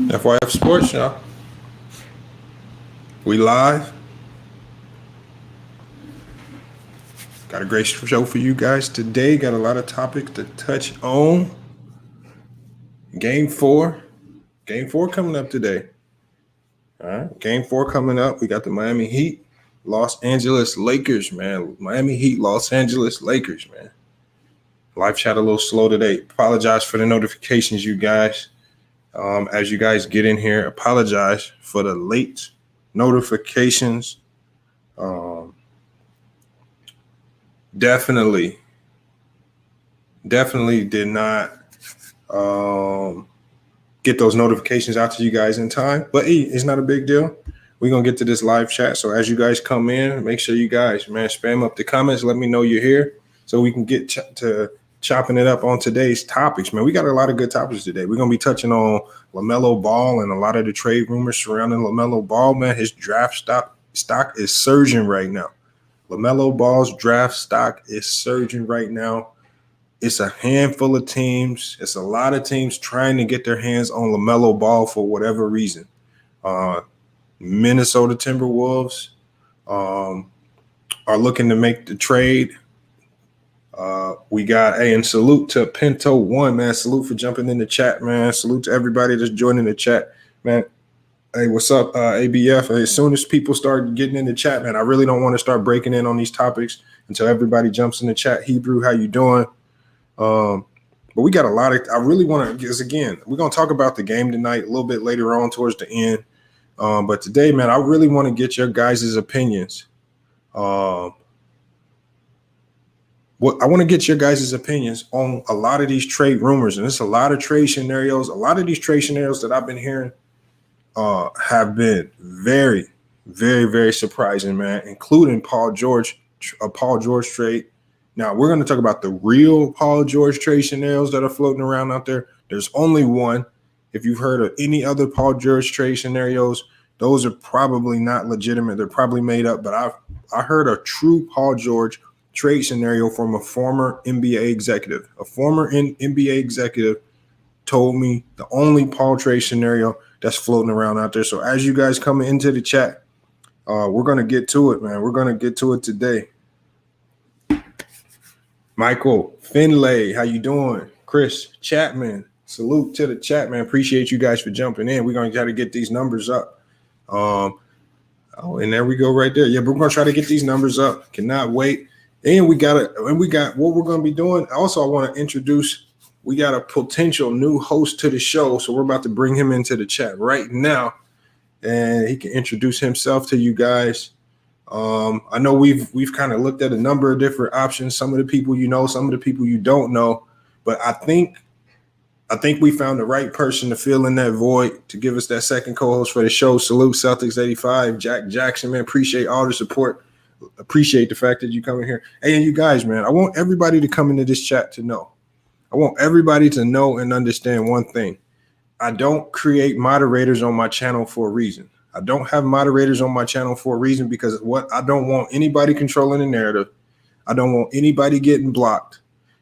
FYF Sports, y'all. We live. Got a great show for you guys today. Got a lot of topics to touch on. Game 4 coming up today. All right, Game 4 coming up. We got the Miami Heat, Los Angeles Lakers, man. Miami Heat, Los Angeles Lakers, man. Live chat a little slow today. Apologize for the notifications, you guys. As you guys get in here, apologize for the late notifications. Definitely did not get those notifications out to you guys in time, but it's not a big deal. We're going to get to this live chat. So as you guys come in, make sure you guys, man, spam up the comments. Let me know you're here so we can get to chopping it up on today's topics, man. We got a lot of good topics today. We're going to be touching on Lamelo Ball and a lot of the trade rumors surrounding Lamelo Ball, man. His draft stock is surging right now. Lamelo Ball's draft stock is surging right now. It's a handful of teams. It's a lot of teams trying to get their hands on Lamelo Ball for whatever reason. Minnesota Timberwolves are looking to make the trade. We got, and salute to Pinto One, man. Salute for jumping in the chat, man. Salute to everybody that's joining the chat, man. Hey, what's up, ABF? As soon as people start getting in the chat, man, I really don't want to start breaking in on these topics until everybody jumps in the chat. Hebrew, how you doing? But we got a lot of, I really want to, because again, we're going to talk about the game tonight a little bit later on towards the end. But today, man, I really want to get your guys' opinions. I want to get your guys' opinions on a lot of these trade rumors. And there's a lot of trade scenarios. A lot of these trade scenarios that I've been hearing have been very, very, very surprising, man, including Paul George trade. Now, we're going to talk about the real Paul George trade scenarios that are floating around out there. There's only one. If you've heard of any other Paul George trade scenarios, those are probably not legitimate. They're probably made up. But I heard a true Paul George trade scenario from a former NBA executive. A former NBA executive told me the only Paul trade scenario that's floating around out there. So as you guys come into the chat, we're going to get to it, man. We're going to get to it today. Michael Finlay, how you doing? Chris Chapman, salute to the chat, man. Appreciate you guys for jumping in. We're going to try to get these numbers up. And there we go right there. Yeah, but we're going to try to get these numbers up. Cannot wait. And we got what we're going to be doing. Also, I want to introduce, we got a potential new host to the show. So we're about to bring him into the chat right now, and he can introduce himself to you guys. I know we've kind of looked at a number of different options. Some of the people you know, some of the people you don't know, but I think we found the right person to fill in that void to give us that second co-host for the show. Salute Celtics 85, Jack Jackson, man. Appreciate all the support. Appreciate the fact that you come in here. Hey, and you guys, man, I want everybody to come into this chat to know. I want everybody to know and understand one thing. I don't create moderators on my channel for a reason. I don't have moderators on my channel for a reason because I don't want anybody controlling the narrative. I don't want anybody getting blocked.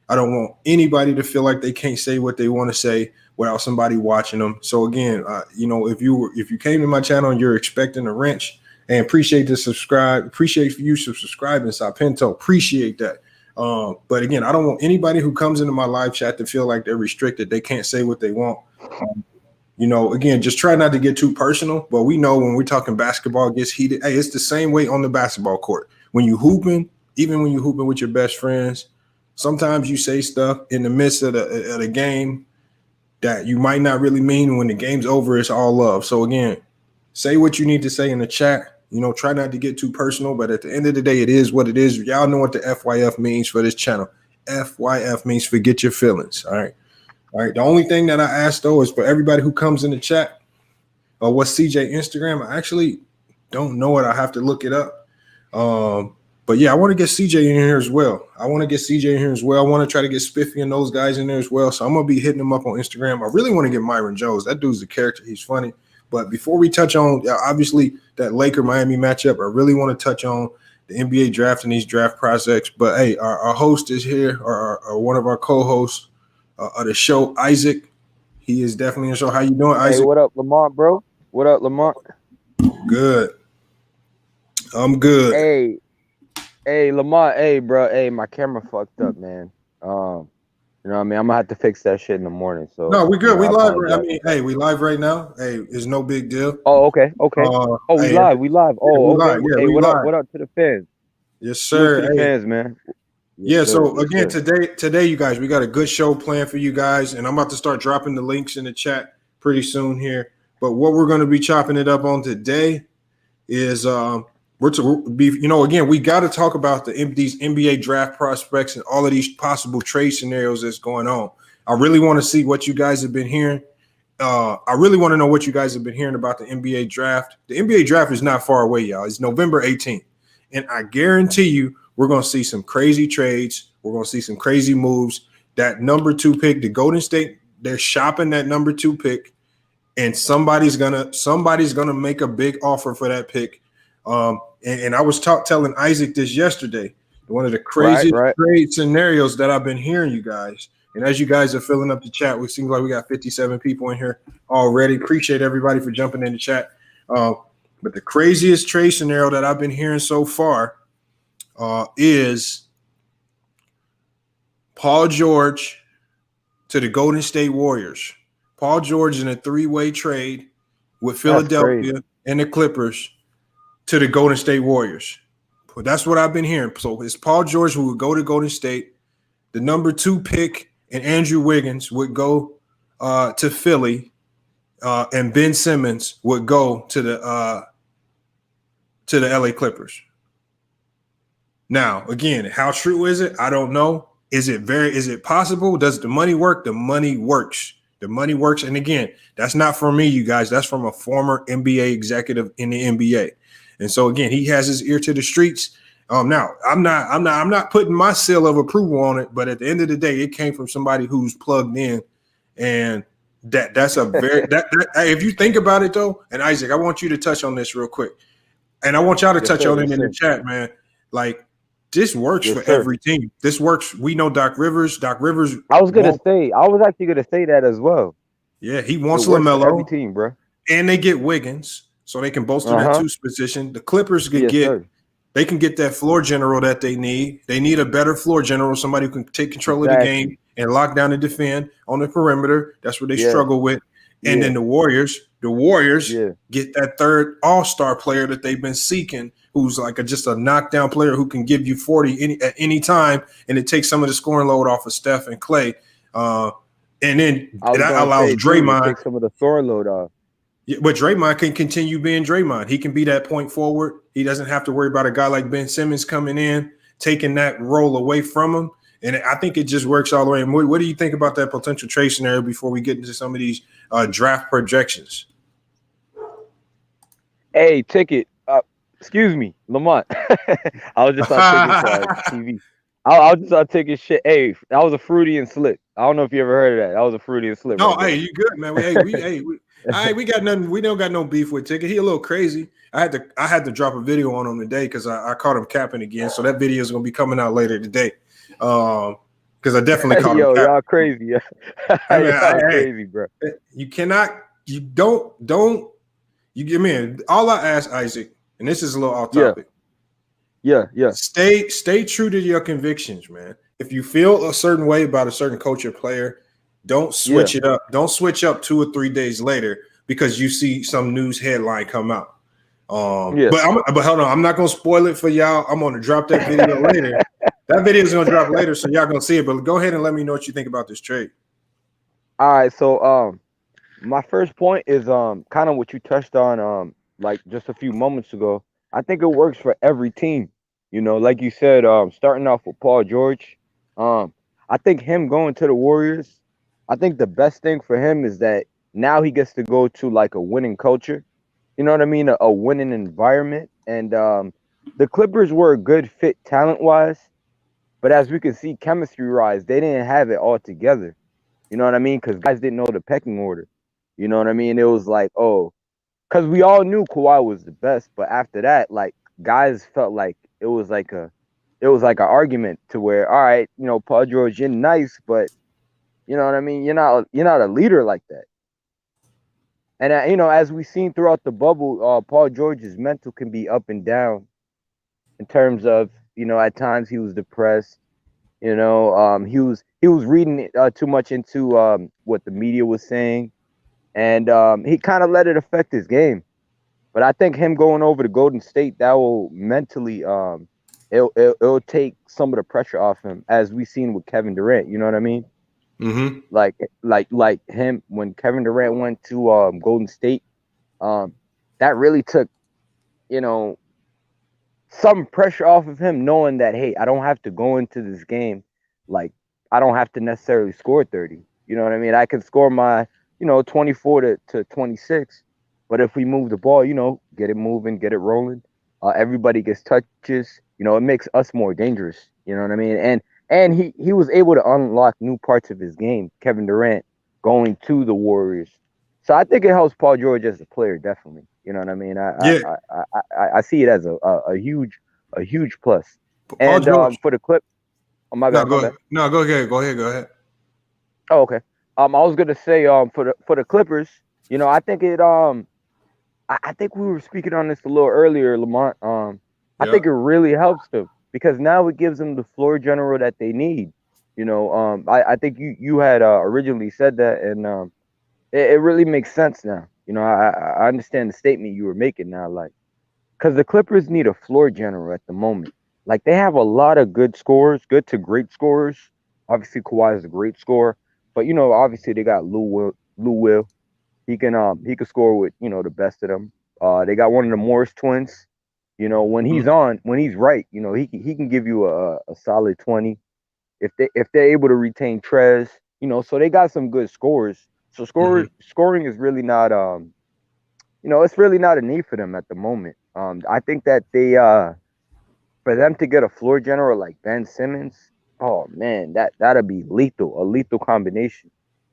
I don't want anybody to feel like they can't say what they want to say without somebody watching them. So again, if you came to my channel and you're expecting a wrench, and appreciate you subscribing, Sapinto. Appreciate that. But again, I don't want anybody who comes into my live chat to feel like they're restricted. They can't say what they want. Again, just try not to get too personal. But we know when we're talking basketball, it gets heated. Hey, it's the same way on the basketball court. When you hooping, even when you hooping with your best friends, sometimes you say stuff in the midst of the game that you might not really mean. When the game's over, it's all love. So again, say what you need to say in the chat. Try not to get too personal, but at the end of the day, it is what it is. Y'all know what the FYF means for this channel. FYF means forget your feelings. All right. The only thing that I ask, though, is for everybody who comes in the chat, what's CJ Instagram? I actually don't know it. I have to look it up. But yeah, I want to get CJ in here as well. I want to try to get Spiffy and those guys in there as well. So I'm going to be hitting them up on Instagram. I really want to get Myron Jones. That dude's a character. He's funny. But before we touch on, obviously, that Laker-Miami matchup, I really want to touch on the NBA draft and these draft prospects. But, hey, our host is here, or one of our co-hosts of the show, Isaac. He is definitely in the show. How you doing, Hey, Isaac? what up, Lamont, bro? What up, Lamont? Good. I'm good. Hey, hey, Lamont. Hey, bro. Hey, my camera fucked up, man. You know what I mean? I'm gonna have to fix that shit in the morning. No, So, we good. We I live. I apologize mean, for that. hey, we live right now. Hey, it's no big deal. Oh, okay, okay. Oh, we Hey, live, we live. yeah, Oh, we okay. live. Yeah, Hey, we what up? live. What up to the fans? Yes, Salute to sir. the Hey, fans, man. Yes, yeah. sir. So Yes, again, sir. today, you guys, we got a good show planned for you guys, and I'm about to start dropping the links in the chat pretty soon here. But what we're going to be chopping it up on today is we're to be, again, we got to talk about these NBA draft prospects and all of these possible trade scenarios that's going on. I really want to see what you guys have been hearing. I really want to know what you guys have been hearing about the NBA draft. The NBA draft is not far away, y'all. It's November 18th. And I guarantee you, we're going to see some crazy trades. We're going to see some crazy moves. That number 2 pick, the Golden State, they're shopping that number 2 pick, and somebody's gonna make a big offer for that pick. And I was telling Isaac this yesterday. One of the Right, craziest right. trade scenarios that I've been hearing, you guys. And as you guys are filling up the chat, it seems like we got 57 people in here already. Appreciate everybody for jumping in the chat. But the craziest trade scenario that I've been hearing so far is Paul George to the Golden State Warriors. Paul George in a 3-way trade with That's crazy. Philadelphia and the Clippers to the Golden State Warriors. But that's what I've been hearing. So it's Paul George who would go to Golden State. The number 2 pick and Andrew Wiggins would go to Philly, and Ben Simmons would go to the LA Clippers. Now, again, how true is it? I don't know. Is it possible? Does the money work? The money works. The money works. And again, that's not from me, you guys. That's from a former NBA executive in the NBA. And so again, he has his ear to the streets. Now I'm not putting my seal of approval on it, but at the end of the day, it came from somebody who's plugged in, and that's a very that if you think about it though, and Isaac, I want you to touch on this real quick, and I want y'all to Yes, touch sir. on it Yes, in the sir. chat, man. Like this works Yes, for sir. every team. This works. We know Doc Rivers. Doc Rivers I was won't. actually gonna say that as well. Yeah, he It wants works for every Lamelo, team, bro. and they get Wiggins, so they can bolster that Uh-huh. 2 position. The Clippers could Yes, get. sir. They can get that floor general that they need. They need a better floor general, somebody who can take control of the game Exactly. and lock down and defend on the perimeter. That's what they Yeah. struggle with. And Yeah. then the Warriors Yeah. get that third all-star player that they've been seeking, who's like just a knockdown player who can give you 40 at any time, and it takes some of the scoring load off of Steph and Clay. And then I was that gonna allows say too, it Draymond. takes some of the throwing load off. Yeah, but Draymond can continue being Draymond. He can be that point forward. He doesn't have to worry about a guy like Ben Simmons coming in, taking that role away from him. And I think it just works all the way. And what do you think about that potential trade scenario before we get into some of these draft projections? Hey, ticket. Excuse me, Lamont. I was just on ticket TV. I was just on ticket shit. Hey, that was a Freudian slip. I don't know if you ever heard of that. That was a Freudian slip No, right there. hey, you good, man? We got nothing. We don't got no beef with Ticket. He a little crazy. I had to drop a video on him today because I caught him capping again. So that video is gonna be coming out later today. Because I definitely caught him Yo, capping. y'all crazy. I mean, Y'all crazy, bro. You cannot. You don't. You give me all I ask Isaac, and this is a little off topic. Yeah. Stay true to your convictions, man. If you feel a certain way about a certain coach or player, don't switch it up. Don't switch up 2 or 3 days later because you see some news headline come out. But hold on, I'm not gonna spoil it for y'all. I'm gonna drop that video later. That video is gonna drop later, so y'all gonna see it. But go ahead and let me know what you think about this trade. All right, so my first point is kind of what you touched on like just a few moments ago. I think it works for every team. You know, like you said, starting off with Paul George. I think him going to the Warriors, I think the best thing for him is that now he gets to go to like a winning culture. You know what I mean? A winning environment. And the Clippers were a good fit talent wise, but as we can see, chemistry wise, they didn't have it all together. You know what I mean? Because guys didn't know the pecking order. You know what I mean? It was like, oh, because we all knew Kawhi was the best, but after that, like guys felt like it was like an argument to where, all right, you know, Paul George, you're nice, but You know what I mean? You're not a leader like that. And as we've seen throughout the bubble, Paul George's mental can be up and down in terms of at times he was depressed. He was reading too much into what the media was saying, and he kind of let it affect his game. But I think him going over to Golden State, that will mentally it'll take some of the pressure off him, as we've seen with Kevin Durant. You know what I mean? Mm-hmm. Like him when Kevin Durant went to Golden State, that really took you know some pressure off of him, knowing that, hey, I don't have to go into this game like I don't have to necessarily score 30. You know what I mean? I can score my 24 to 26, but if we move the ball, get it moving, get it rolling, everybody gets touches. It makes us more dangerous. You know what I mean? And he was able to unlock new parts of his game, Kevin Durant, going to the Warriors. So I think it helps Paul George as a player, definitely. You know what I mean? Yeah, I see it as a huge plus. Paul And George. for the clip, oh my No, bad, my go bad. ahead. No, go ahead. Go ahead. Go ahead. Oh, okay. I was gonna say for the Clippers, I think I think we were speaking on this a little earlier, Lamont. I Yeah. think it really helps them because now it gives them the floor general that they need. I think you had originally said that, and it really makes sense now. I understand the statement you were making now, like, because the Clippers need a floor general at the moment. Like, they have a lot of good scorers, good to great scorers. Obviously, Kawhi is a great scorer, but obviously they got Lou Will. He can score with the best of them. They got one of the Morris twins. Mhm. When he's right, he can give you a solid 20 if they're able to retain Trez. So they got some good scores. So Mhm. scoring is really not it's really not a need for them at the moment. I think that they for them to get a floor general like Ben Simmons, oh man, that'd be lethal, a lethal combination,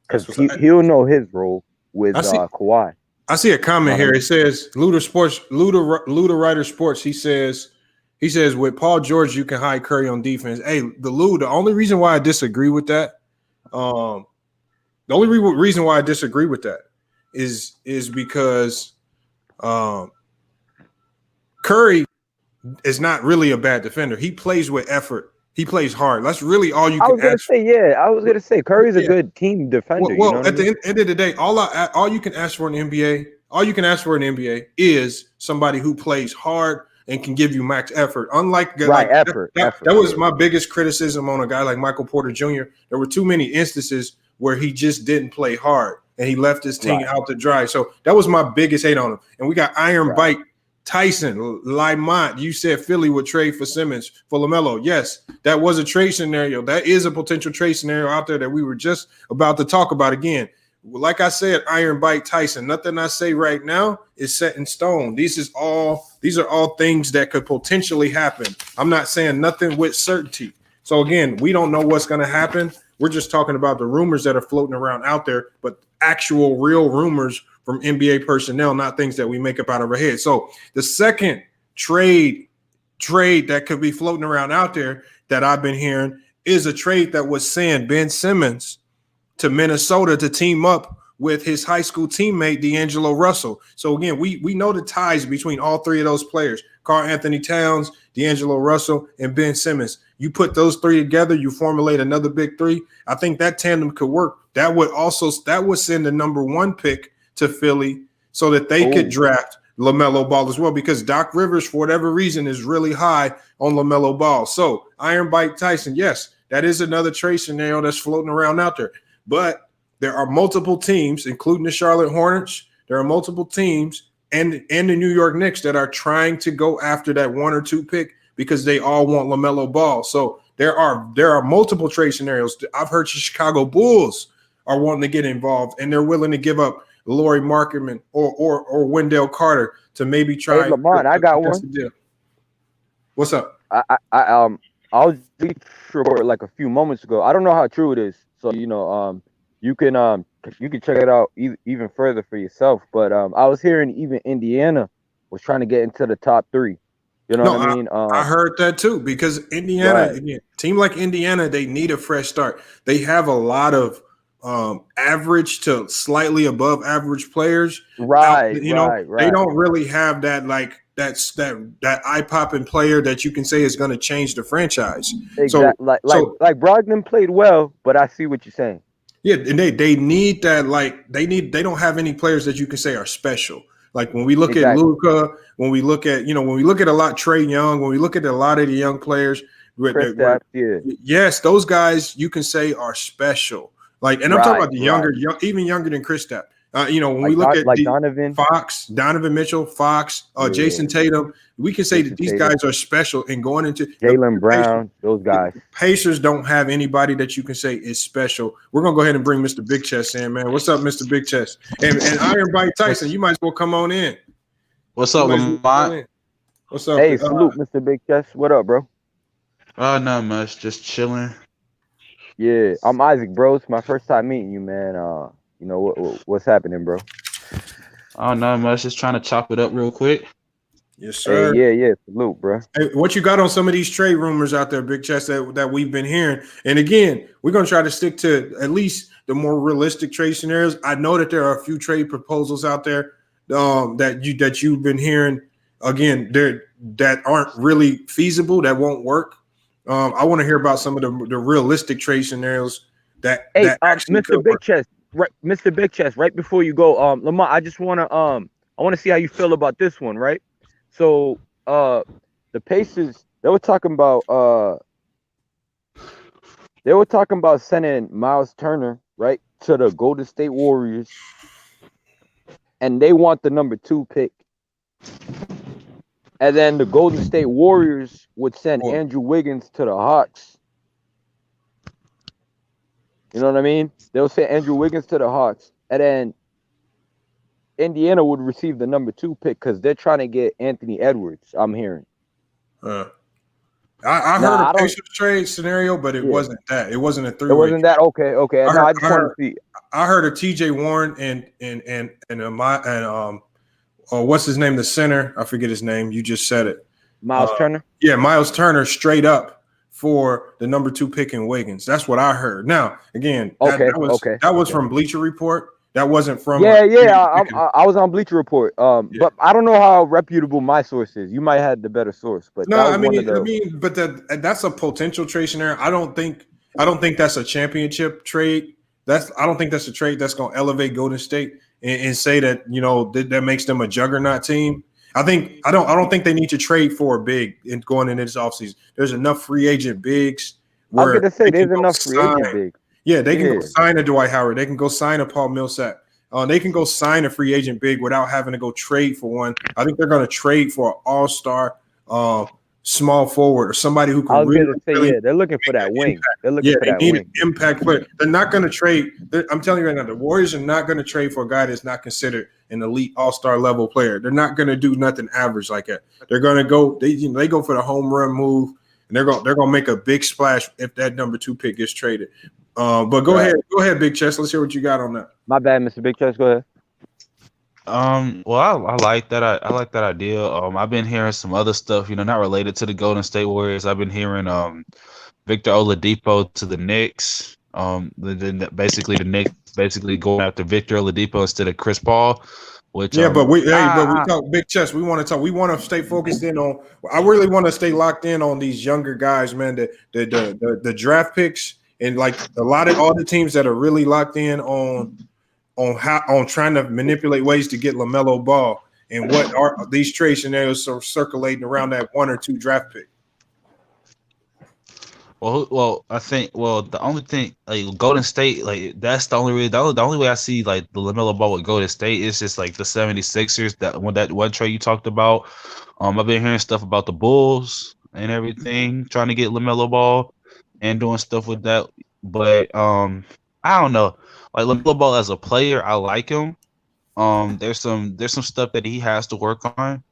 That's because what's. he'll know his role I with see. Kawhi. I see a You know comment what I here. mean? It says Luda Writer Sports. He says with Paul George you can hide Curry on defense. Hey, the only reason why I disagree with that, um, the only reason why I disagree with that is because um, Curry is not really a bad defender. He plays with effort. He plays hard. That's really all you I can was gonna ask. say, yeah, I was gonna say Curry's a Yeah. good team defender. You know Well, what I at the mean? end of the day, all you can ask for in the NBA, all you can ask for in the NBA is somebody who plays hard and can give you max effort. Unlike Right, like effort, that effort. was Yeah, my biggest criticism on a guy like Michael Porter Jr. There were too many instances where he just didn't play hard and he left his team right, out to dry. So that was my biggest hate on him. And we got Iron right. Bite Tyson, Lamont. You said Philly would trade for Simmons for Lamelo. Yes, that was a trade scenario. That is a potential trade scenario out there that we were just about to talk about again. Like I said, Iron Bite Tyson. Nothing I say right now is set in stone. These are all things that could potentially happen. I'm not saying nothing with certainty. So again, we don't know what's going to happen. We're just talking about the rumors that are floating around out there, but actual real rumors from NBA personnel, not things that we make up out of our head. So the second trade that could be floating around out there that I've been hearing is a trade that was saying Ben Simmons to Minnesota to team up with his high school teammate D'Angelo Russell. So again, we know the ties between all three of those players: Karl Anthony Towns, D'Angelo Russell, and Ben Simmons. You put those three together, you formulate another big three. I think that tandem could work. That would send the number one pick to Philly so that they could Oh, draft LaMelo Ball as well, because Doc Rivers, for whatever reason, is really high on LaMelo Ball. So Iron Bite Tyson, yes, that is another trade scenario that's floating around out there. But there are multiple teams, including the Charlotte Hornets. There are multiple teams and the New York Knicks that are trying to go after that one or two pick because they all want LaMelo Ball. So there are multiple trade scenarios. I've heard the Chicago Bulls are wanting to get involved, and they're willing to give up Laurie Markman or Wendell Carter to maybe hey, try Lamont, I to got contest one. the deal. What's up? I was sure like a few moments ago. I don't know how true it is, so you can check it out even further for yourself. But I was hearing even Indiana was trying to get into the top three. You know what No, I I, mean? I heard that too, because Indiana, Right. again, team like Indiana, they need a fresh start. They have a lot of average to slightly above average players. Right, You know, right, they right. don't really have that like that eye popping player that you can say is going to change the franchise. So Exactly. so Like Brogdon played well, but I see what you're saying. yeah, and they need that like they don't have any players that you can say are special. Like when we look at Exactly. Luca, when we look at when we look at a lot Trey Young, when we look at a lot of the young players, Chris Stapps, yeah. yes, those guys you can say are special. Like, and I'm talking Right, about the right. even younger than Chris Stapps. When we Like look at the Donovan. Fox, Donovan Mitchell, Fox, Yeah. Jason Tatum, we can say that Jason these Tatum. guys are special. And going into Jaylen Brown, those guys. Pacers don't have anybody that you can say is special. We're gonna go ahead and bring Mr. Big Chest in, man. What's up, Mr. Big Chest? And Iron Bite Tyson, you might as well come on in. What's up, Lamont? What's up? Hey, salute, Mr. Big Chest. What up, bro? Not much. Just chilling. Yeah, I'm Isaac, bro. It's my first time meeting you, man. What's happening, bro? Not much. Just trying to chop it up real quick. Yes, sir. Hey, yeah, salute, bro. Hey, what you got on some of these trade rumors out there, Big Chest, that we've been hearing? And again, we're gonna try to stick to at least the more realistic trade scenarios. I know that there are a few trade proposals out there that you've been hearing. Again, that aren't really feasible, that won't work. I want to hear about some of the realistic trade scenarios that. Hey, that Mr. Big Chest, right? Mr. Big Chest, right before you go, Lamont, I just wanna see how you feel about this one, right? So, the Pacers, they were talking about sending Miles Turner, right, to the Golden State Warriors, and they want the number 2 pick. And then the Golden State Warriors would send Andrew Wiggins to the Hawks. You know what I mean? They'll send Andrew Wiggins to the Hawks. And then Indiana would receive the number 2 pick because they're trying to get Anthony Edwards, I'm hearing. I heard a Pacers trade scenario, but it wasn't that. It wasn't a 3-way. It wasn't that? Okay. I just want to see. I heard of TJ Warren and what's his name? The center. I forget his name. You just said it. Miles Turner? Yeah, Miles Turner straight up for the number 2 pick in Wiggins. That's what I heard. Now, again, that was from Bleacher Report. That wasn't from. I was on Bleacher Report. But I don't know how reputable my source is. You might have the better source, but no, but that's a potential trade scenario. I don't think that's a championship trade. I don't think that's a trade that's going to elevate Golden State and say that that makes them a juggernaut team. I don't think they need to trade for a big in going into this offseason. There's enough free agent bigs. I was going to say there's enough free agent bigs. Yeah, they can go sign a Dwight Howard. They can go sign a Paul Millsap. They can go sign a free agent big without having to go trade for one. I think they're going to trade for an all-star small forward or somebody who can they're looking for that wing. They're looking for that wing. An impact player. They're not going to trade. I'm telling you right now, the Warriors are not going to trade for a guy that's not considered an elite all-star level player. They're not going to do nothing average like that. They're going to go. They go for the home run move, and they're going to make a big splash if that number 2 pick gets traded. But go ahead, Big Chest. Let's hear what you got on that. My bad, Mr. Big Chest. Go ahead. Well, I like that. I like that idea. I've been hearing some other stuff, not related to the Golden State Warriors. I've been hearing Victor Oladipo to the Knicks. Basically the Knicks going after Victor Oladipo instead of Chris Paul. Which but we talk Big Chest. We want to stay focused in on. I really want to stay locked in on these younger guys, man. The draft picks and like all the teams that are really locked in on trying to manipulate ways to get Lamelo Ball, and what are these trade scenarios are circulating around that 1 or 2 draft pick. Well, I think the only thing like Golden State, like that's the only way. The only way I see like the Lamelo Ball with Golden State is just like the 76ers. That one trade you talked about. I've been hearing stuff about the Bulls and everything, trying to get Lamelo Ball and doing stuff with that. But I don't know. Like Lamelo Ball as a player, I like him. There's some stuff that he has to work on,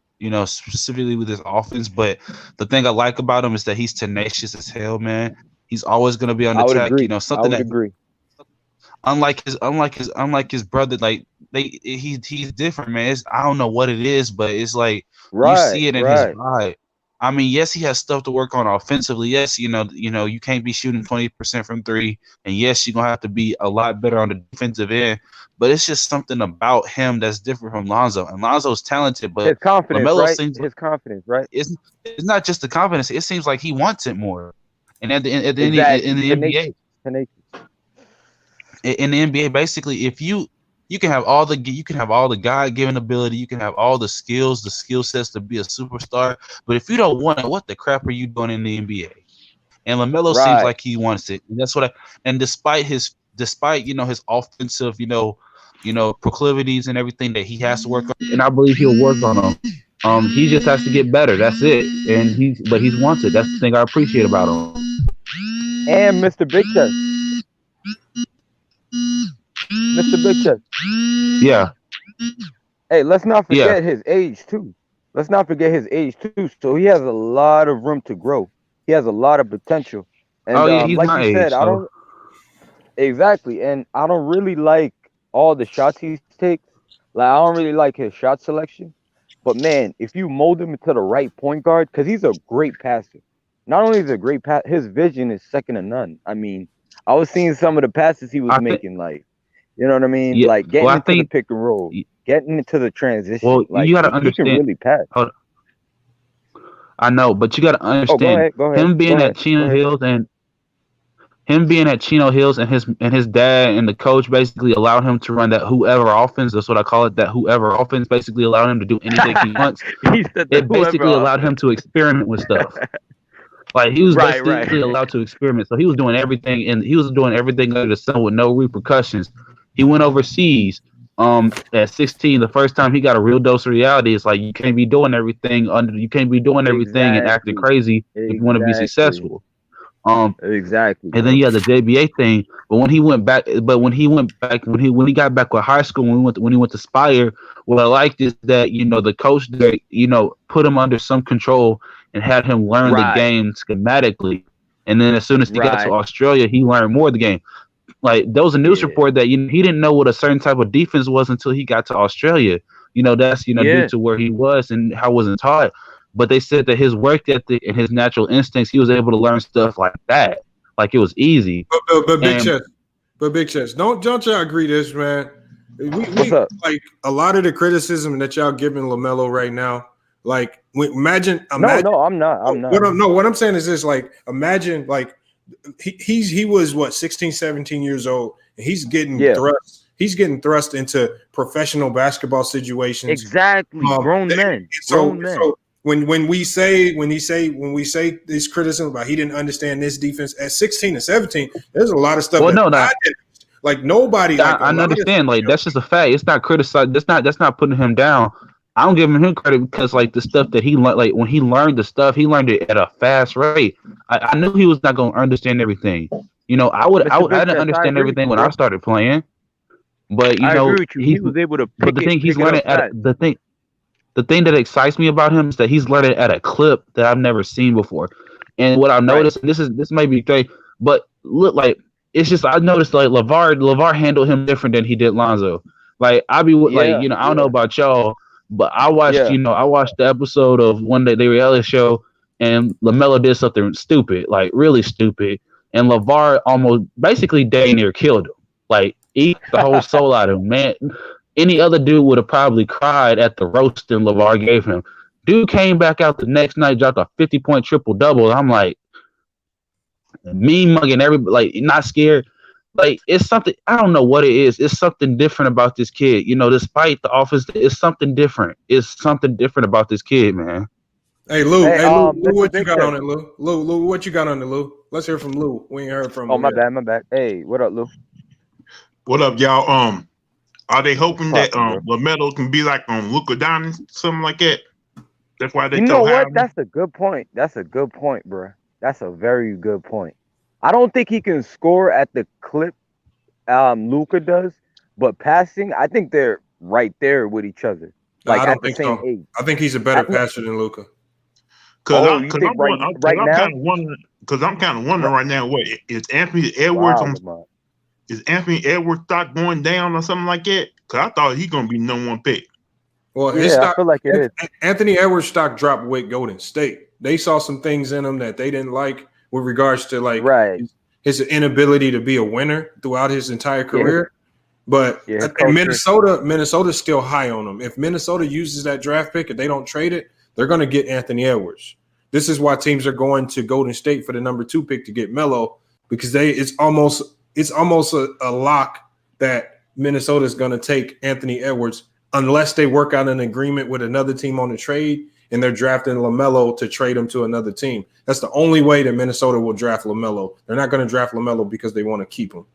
specifically with his offense. But the thing I like about him is that he's tenacious as hell, man. He's always gonna be on the attack. Agree. Something I would agree. Unlike his brother, like he's different, man. I don't know what it is, but it's like you see it in his vibe. I mean, yes, he has stuff to work on offensively. Yes, you can't be shooting 20% from three, and yes, you're gonna have to be a lot better on the defensive end. But it's just something about him that's different from Lonzo. And Lonzo's talented, but His confidence, LaMelo right? seems His confidence, right? it's not just the confidence. It seems like he wants it more. And at the end in Exactly. the NBA, Tenacious. in the NBA, basically, if you can have all the God given ability, you can have all the skills, the skill sets to be a superstar. But if you don't want it, what the crap are you doing in the NBA? And LaMelo seems Right. like he wants it, and that's what. And despite his his offensive proclivities and everything that he has to work on, and I believe he'll work on them. He just has to get better. That's it. And he's wanted. That's the thing I appreciate about him. And Mr. Big Chest. Mr. Big Chest. Yeah. Hey, let's not Yeah. forget his age too. Let's not forget his age too. So he has a lot of room to grow. He has a lot of potential. And Oh yeah, he's like my you said, age. I don't exactly, and I don't really like all the shots he takes. Like I don't really like his shot selection. But man, if you mold him into the right point guard, because he's a great passer. Not only is he a great pass, his vision is second to none. I mean, I was seeing some of the passes he was making, like, you know what I mean? Yeah. Like getting into the pick and roll, getting into the transition. Well, like you got to he understand. can really pass. I know, but you got to understand. Go ahead. Him being at Chino Hills and his dad and the coach basically allowed him to run that whoever offense. That's what I call it. That whoever offense basically allowed him to do anything he wants. It basically allowed him to experiment with stuff. Like he was basically allowed to experiment. So he was doing everything, and he was doing everything under the sun with no repercussions. He went overseas. At 16, the first time he got a real dose of reality, it's like you can't be doing everything and acting crazy if you want to be successful. Exactly. And then you had the JBA thing. But when he got back with high school, when he went to Spire, what I liked is that the coach there, put him under some control and had him learn the game schematically. And then as soon as he got to Australia, he learned more of the game. Like there was a news report that he didn't know what a certain type of defense was until he got to Australia. That's due to where he was and how it wasn't taught. But they said that his work ethic and his natural instincts, he was able to learn stuff like that. Like it was easy. But Big Chest, don't y'all agree this, man? We like a lot of the criticism that y'all giving LaMelo right now. Like imagine. No, I'm not. What I'm saying is this: like imagine like. He was what 16, 17 years old, and he's getting thrust. He's getting thrust into professional basketball situations. Exactly, grown men. So when we say this criticism about he didn't understand this defense at 16 and 17, there's a lot of stuff. Like nobody. I understand. Like that's just a fact. It's not criticized. That's not putting him down. I don't give him credit because like the stuff that he learned, like when he learned the stuff, he learned it at a fast rate. I knew he was not going to understand everything. I didn't understand everything when I started playing. But I agree with you. He was able to. But the thing he's learning the thing that excites me about him is that he's learning at a clip that I've never seen before. And what I've noticed, and this may be great, but look, like it's just I noticed like LeVar handled him different than he did Lonzo. Like I don't know about y'all. But I watched, I watched the episode of one day the reality show, and LaMelo did something stupid, like really stupid, and LeVar almost basically dang near killed him, like eat the whole soul out of him. Man, any other dude would have probably cried at the roasting LeVar gave him. Dude came back out the next night, dropped a 50-point triple double. I'm like, me mugging everybody, like not scared. Like it's something I don't know what it is. It's something different about this kid. Despite the offense, it's something different. It's something different about this kid, man. Hey Lou, Lou, what you got on it, Lou? Lou, what you got on it, Lou? Let's hear from Lou. We ain't heard from. Oh, my bad. Hey, what up, Lou? What up, y'all? Are they hoping that LaMelo can be like Luka Doncic, something like that? That's why they. You know what? That's a good point. That's a good point, bro. That's a very good point. I don't think he can score at the clip Luka does, but passing, I think they're right there with each other. Like I don't at the think same so. age. I think he's a better passer than Luka. Because I'm kind of wondering right now, what is Anthony Edwards is Anthony Edwards stock going down or something like that? Because I thought he's gonna be #1 pick. Well, I feel like it is. Anthony Edwards stock dropped with Golden State. they saw some things in him that they didn't like with regards to like right. his inability to be a winner throughout his entire career. But Minnesota's still high on him. If Minnesota uses that draft pick, if they don't trade it, they're going to get Anthony Edwards. This is why teams are going to Golden State for the number 2 pick to get Melo, because it's almost a lock that Minnesota is going to take Anthony Edwards unless they work out an agreement with another team on the trade and they're drafting Lamelo to trade him to another team. That's the only way that Minnesota will draft Lamelo. They're not going to draft Lamelo because they want to keep him.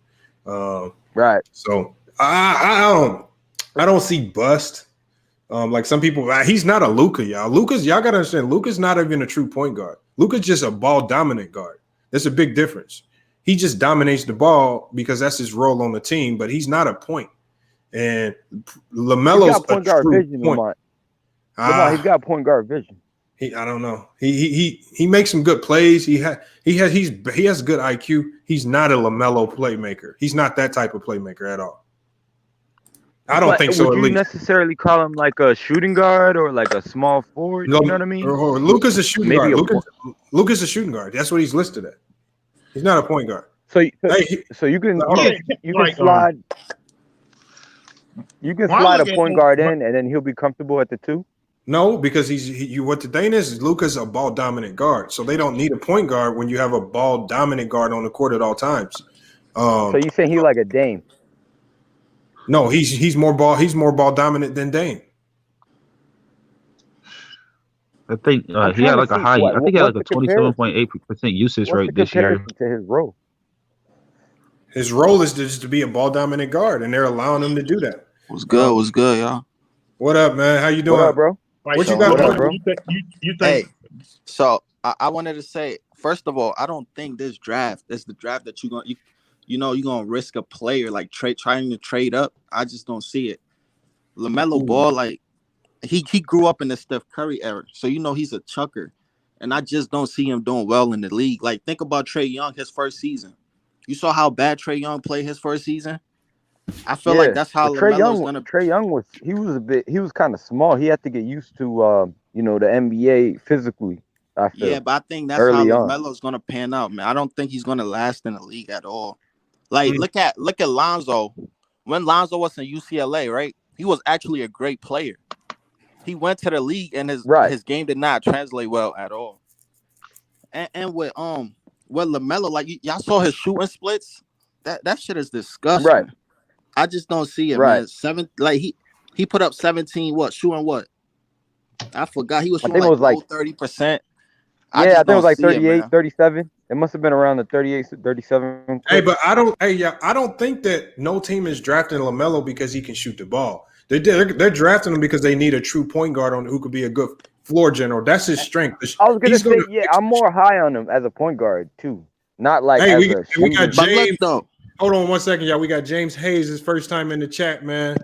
Right. So I don't see bust. Like some people, he's not a Luka, y'all. Y'all gotta understand, Luka's not even a true point guard. Luka's just a ball dominant guard. There's a big difference. He just dominates the ball because that's his role on the team, but he's not a point. And LaMelo's point guard vision, Lamont. He's got point guard vision. I don't know. He makes some good plays. He has good IQ. He's not a LaMelo playmaker. He's not that type of playmaker at all. I don't think so. Would you necessarily call him like a shooting guard or like a small forward? You know what I mean? Luka's a shooting guard. Luka's a shooting guard. That's what he's listed at. He's not a point guard. So you can slide. You can slide a point guard in, and then he'll be comfortable at the 2. No, because what the thing is Luka's a ball dominant guard, so they don't need a point guard when you have a ball dominant guard on the court at all times. So you saying he like a Dame? No, he's more ball dominant than Dame. I think he had like a high. I think he had like a 27.8% usage rate this year. To his role. His role is just to be a ball dominant guard, and they're allowing him to do that. What's good, y'all? What up, man? How you doing? What up, bro? What you got, bro? You think? Hey, so I wanted to say, first of all, I don't think this draft is the draft that you're gonna risk a player like trying to trade up. I just don't see it. LaMelo Ball, like he grew up in the Steph Curry era, so he's a chucker, and I just don't see him doing well in the league. Like think about Trae Young, his first season. You saw how bad Trae Young played his first season. I feel like that's how Trae Young was kind of small. He had to get used to the NBA physically. I feel. Yeah, but I think that's how LaMelo's gonna pan out, man. I don't think he's gonna last in the league at all. Like look at Lonzo. When Lonzo was in UCLA, right? He was actually a great player. He went to the league and his game did not translate well at all. And with LaMelo, like y'all saw his shooting splits. That shit is disgusting. Right. I just don't see it, man. He put up 17. Shooting what? I forgot. He was shooting like 30%. I think it was like 38, 37. It must have been around the 38, 37. Hey, but I don't think that no team is drafting LaMelo because he can shoot the ball. They're drafting him because they need a true point guard who could be a good floor general. That's his strength. I was gonna say, I'm more high on him as a point guard too. Not like we got James. Though. Hold on 1 second, y'all. We got James Hayes, his first time in the chat, man.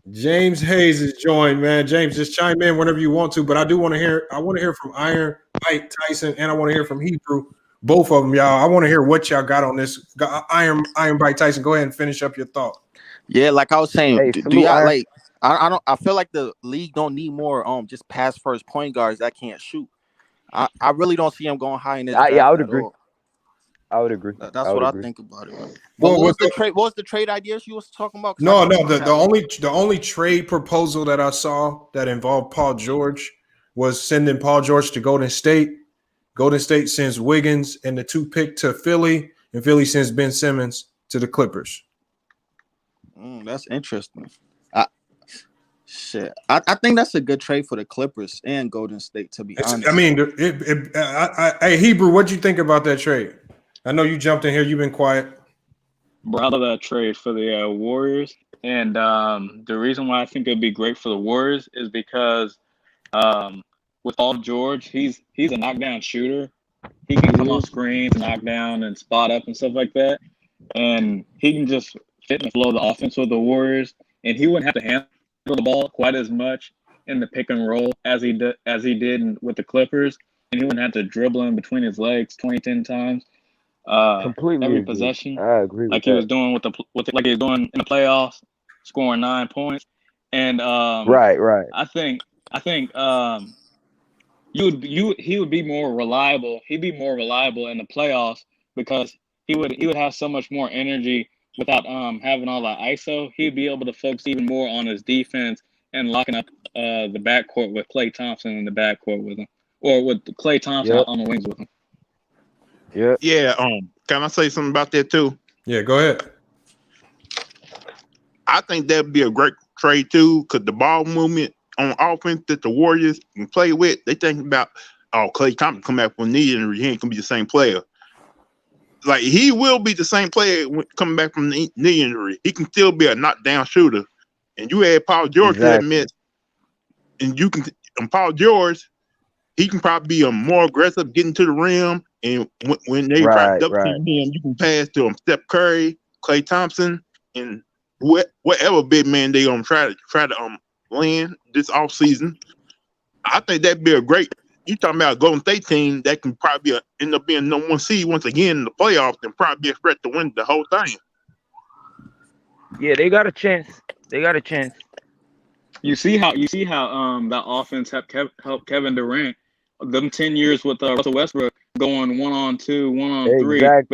James Hayes is joined, man. James, just chime in whenever you want to, but I want to hear from Iron, Mike, Tyson, and I want to hear from Hebrew. Both of them, y'all. I want to hear what y'all got on this. Iron, Mike, Tyson, go ahead and finish up your thought. Yeah, like I was saying, do y'all like? I feel like the league don't need more just pass first point guards that can't shoot. I really don't see him going high in this. I would agree. I would agree. That's what I think about it. What was the trade ideas you was talking about? No. The only trade proposal that I saw that involved Paul George was sending Paul George to Golden State. Golden State sends Wiggins and the 2 pick to Philly, and Philly sends Ben Simmons to the Clippers. That's interesting. I think that's a good trade for the Clippers and Golden State, to be honest. I mean, hey, Hebrew, what'd you think about that trade? I know you jumped in here. You've been quiet. Bro, I love that trade for the Warriors. And the reason why I think it'd be great for the Warriors is because with Paul George, he's a knockdown shooter. He can come on screens, knock down, and spot up and stuff like that. And he can just fit in the flow of the offense with the Warriors. And he wouldn't have to handle the ball quite as much in the pick and roll as he did with the Clippers. And he wouldn't have to dribble in between his legs 10 times. Completely every agree. possession, I agree. Like he was doing like he was doing in the playoffs, scoring 9 points, and right. I think he would be more reliable. He'd be more reliable in the playoffs because he would have so much more energy without having all that ISO. He'd be able to focus even more on his defense and locking up the backcourt with Klay Thompson in the backcourt with him, or with Klay Thompson on the wings with him. Yeah. Yeah. Can I say something about that too? Yeah, go ahead. I think that'd be a great trade too, because the ball movement on offense that the Warriors can play with, they think about, Klay Thompson come back from knee injury, he ain't gonna be the same player. Like, he will be the same player coming back from the knee injury. He can still be a knockdown shooter. And you add Paul George to that mix, and Paul George, he can probably be more aggressive getting to the rim. And when they try to double team him, you can pass to him. Steph Curry, Klay Thompson, and whatever big man they gonna try to land this offseason. I think that'd be a great. You talking about a Golden State team that can probably end up being number 1 seed once again in the playoffs and probably be a threat to win the whole thing. Yeah, they got a chance. You see how that offense helped Kevin Durant. Them 10 years with Russell Westbrook going 1-on-2, 1-on-3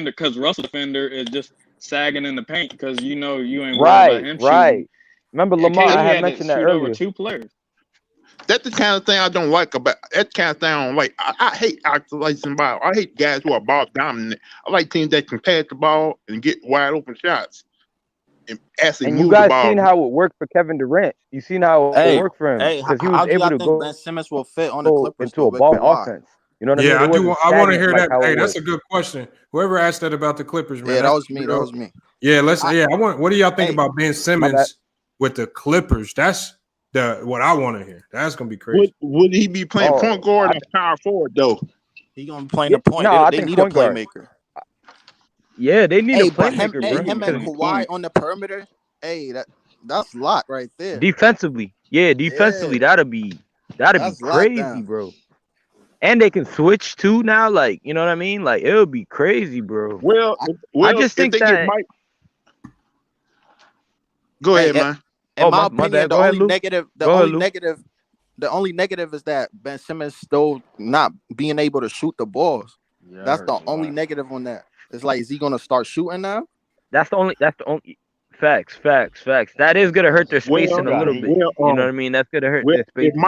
because Russell defender is just sagging in the paint because you ain't worried about him shooting. Remember Lamont? I had mentioned that earlier. Over 2 players. That's the kind of thing I don't like about. That's the kind of thing I don't like. I hate isolation ball. I hate guys who are ball dominant. I like teams that can pass the ball and get wide open shots. And you guys seen how it worked for Kevin Durant. You seen how it worked for him because he was able to go. Ben Simmons will fit on the Clippers into a ball offense. You know what I mean? Yeah, I do. I want to hear that. Hey, that's a good question. Whoever asked that about the Clippers, man. Yeah, that was me. Yeah, what do y'all think about Ben Simmons with the Clippers? That's what I want to hear. That's gonna be crazy. Would he be playing point guard or power forward though? He gonna be playing the point. They need a playmaker. Yeah, they need a playmaker, bro. Him and Kawhi on the perimeter. Hey, that's a lot right there. Defensively, that'd be crazy, bro. And they can switch too now, like, you know what I mean? Like, it would be crazy, bro. Well, I just think that. Go ahead, man. In my opinion, the only negative is that Ben Simmons still not being able to shoot the balls. Yeah, that's the only negative on that. It's like, is he gonna start shooting now? That's the only facts. That is gonna hurt their spacing a little bit. You know what I mean? That's gonna hurt their spacing.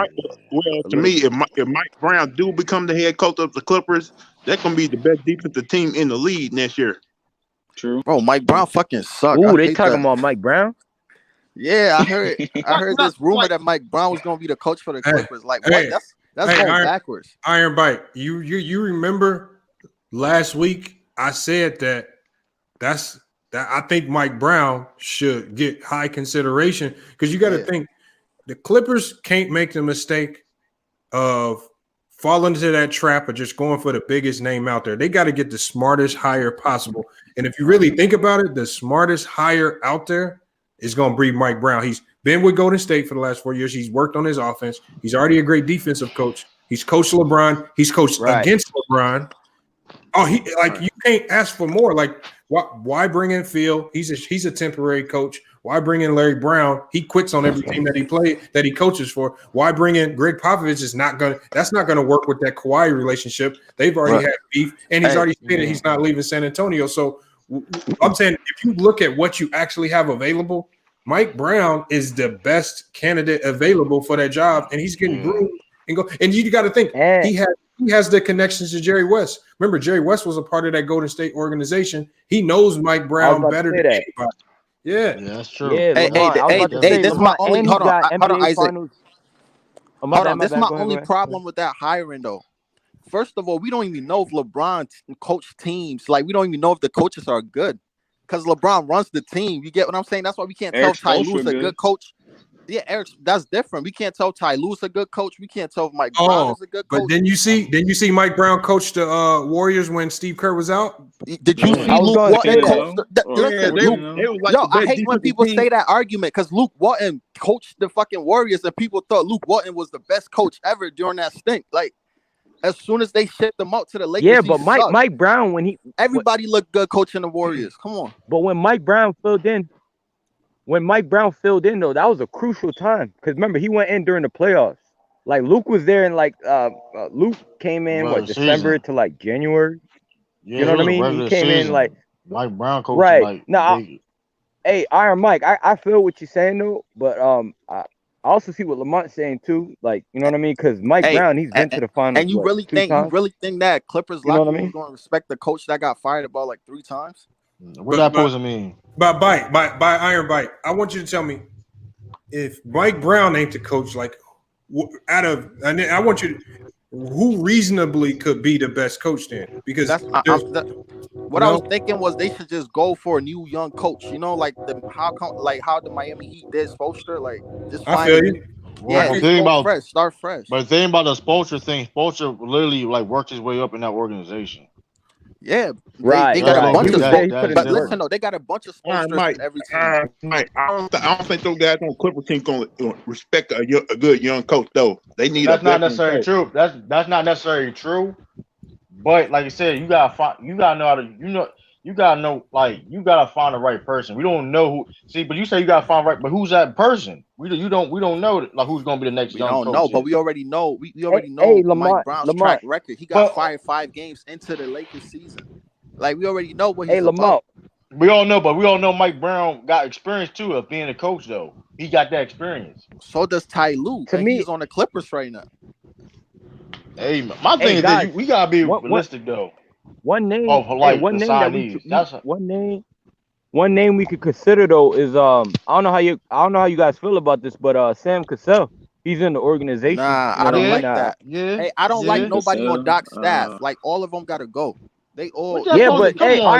If Mike Brown do become the head coach of the Clippers, that's gonna be the best defensive team in the league next year. True. Bro, Mike Brown fucking sucks. Ooh, they talking about Mike Brown? Yeah, I heard this rumor that Mike Brown was gonna be the coach for the Clippers. Like, what? That's going backwards. Iron Bite. You remember last week I said that I think Mike Brown should get high consideration because you got to think the Clippers can't make the mistake of falling into that trap of just going for the biggest name out there. They got to get the smartest hire possible. And if you really think about it, the smartest hire out there is going to be Mike Brown. He's been with Golden State for the last 4 years. He's worked on his offense. He's already a great defensive coach. He's coached LeBron. He's coached against LeBron. Oh, you can't ask for more. Like, why bring in Phil? He's a temporary coach. Why bring in Larry Brown? He quits on every team that he coaches for. Why bring in Greg Popovich? That's not gonna work with that Kawhi relationship. They've already had beef, and he's already stated he's not leaving San Antonio. So I'm saying, if you look at what you actually have available, Mike Brown is the best candidate available for that job, and he's getting groomed and go. And you got to think he has the connections to Jerry West. Remember, Jerry West was a part of that Golden State organization. He knows Mike Brown better than anybody. Yeah, that's true. Yeah, this is my only. Hold on, Isaac. Hold on, this is my only problem with that hiring, though. First of all, we don't even know if LeBron coached teams. Like, we don't even know if the coaches are good because LeBron runs the team. You get what I'm saying? That's why we can't tell Ty Lue's a good coach. Yeah, Eric, that's different. We can't tell Ty Lue's a good coach. We can't tell if Mike Brown is a good coach. But then you see Mike Brown coach the Warriors when Steve Kerr was out. Did you see Luke Walton coach? I hate when people say that argument because Luke Walton coached the fucking Warriors and people thought Luke Walton was the best coach ever during that stint. Like, as soon as they shipped them out to the Lakers, but Mike Brown everybody looked good coaching the Warriors. Come on. But when Mike Brown filled in. Though, that was a crucial time because remember he went in during the playoffs. like Luke was there in like Luke came in Regular what December season. to like January. Yeah, You know it what I was a mean? He regular came in like season. Mike Brown coaching right. like Now, they hey, Iron Mike, I feel what you're saying though, but I also see what Lamont's saying too. Like, you know what I mean? Because Mike Hey, Brown, he's been to the finals and you what really two think times? that Clippers You know locker what I room is mean? going to respect the coach that got fired about like 3 times? what that supposed to mean? by Iron Bite, I want you to tell me if Mike Brown ain't the coach, like and then I want you to, who reasonably could be the best coach then? Because That's there's, what I was thinking was they should just go for a new young coach. You know, like how the Miami Heat did Spoelstra, like just I find a feel new. you. Well, Yeah, the just thing go about fresh, start fresh. but the thing about the Spoelstra thing, Spoelstra literally like worked his way up in that organization. Yeah, they Right, got That's a right. bunch He low-key of was there. that He put that's in but the work. listen different. though, they got a bunch of All right, Spoelstras Mike. in every team. Mike, I don't think those guys on Clipper team gonna respect a good young coach though. They need a That's not veteran necessarily coach. true. That's not necessarily true. But like you said, you gotta find, you gotta know how to, you gotta know, like you gotta find the right person. We don't know who. See, but you say you gotta find right, but who's that person? We don't know like who's gonna be the next We young don't know, coach but yet. we already know. We Hey, already hey, know Mike Brown's track record. He got But fired 5 games into the Lakers season. Like we already know what hey, he's about. Lamont. we all know, Mike Brown got experience too of being a coach though. He got that experience. So does Ty Lue, To and me, he's on the Clippers right now. Hey, my hey thing is this: guys, we gotta be what realistic though. one name? Oh, for Hey, like the one name that signees. That's one name we could consider though is I don't know how you guys feel about this, but Sam Cassell, he's in the organization. Nah, You know I what I don't yeah, mean? like that. yeah, Hey, I don't like yeah. Sam nobody on Cassell. Doc's staff. Like all of them gotta go. They What all that Yeah, supposed but to? Come hey, on,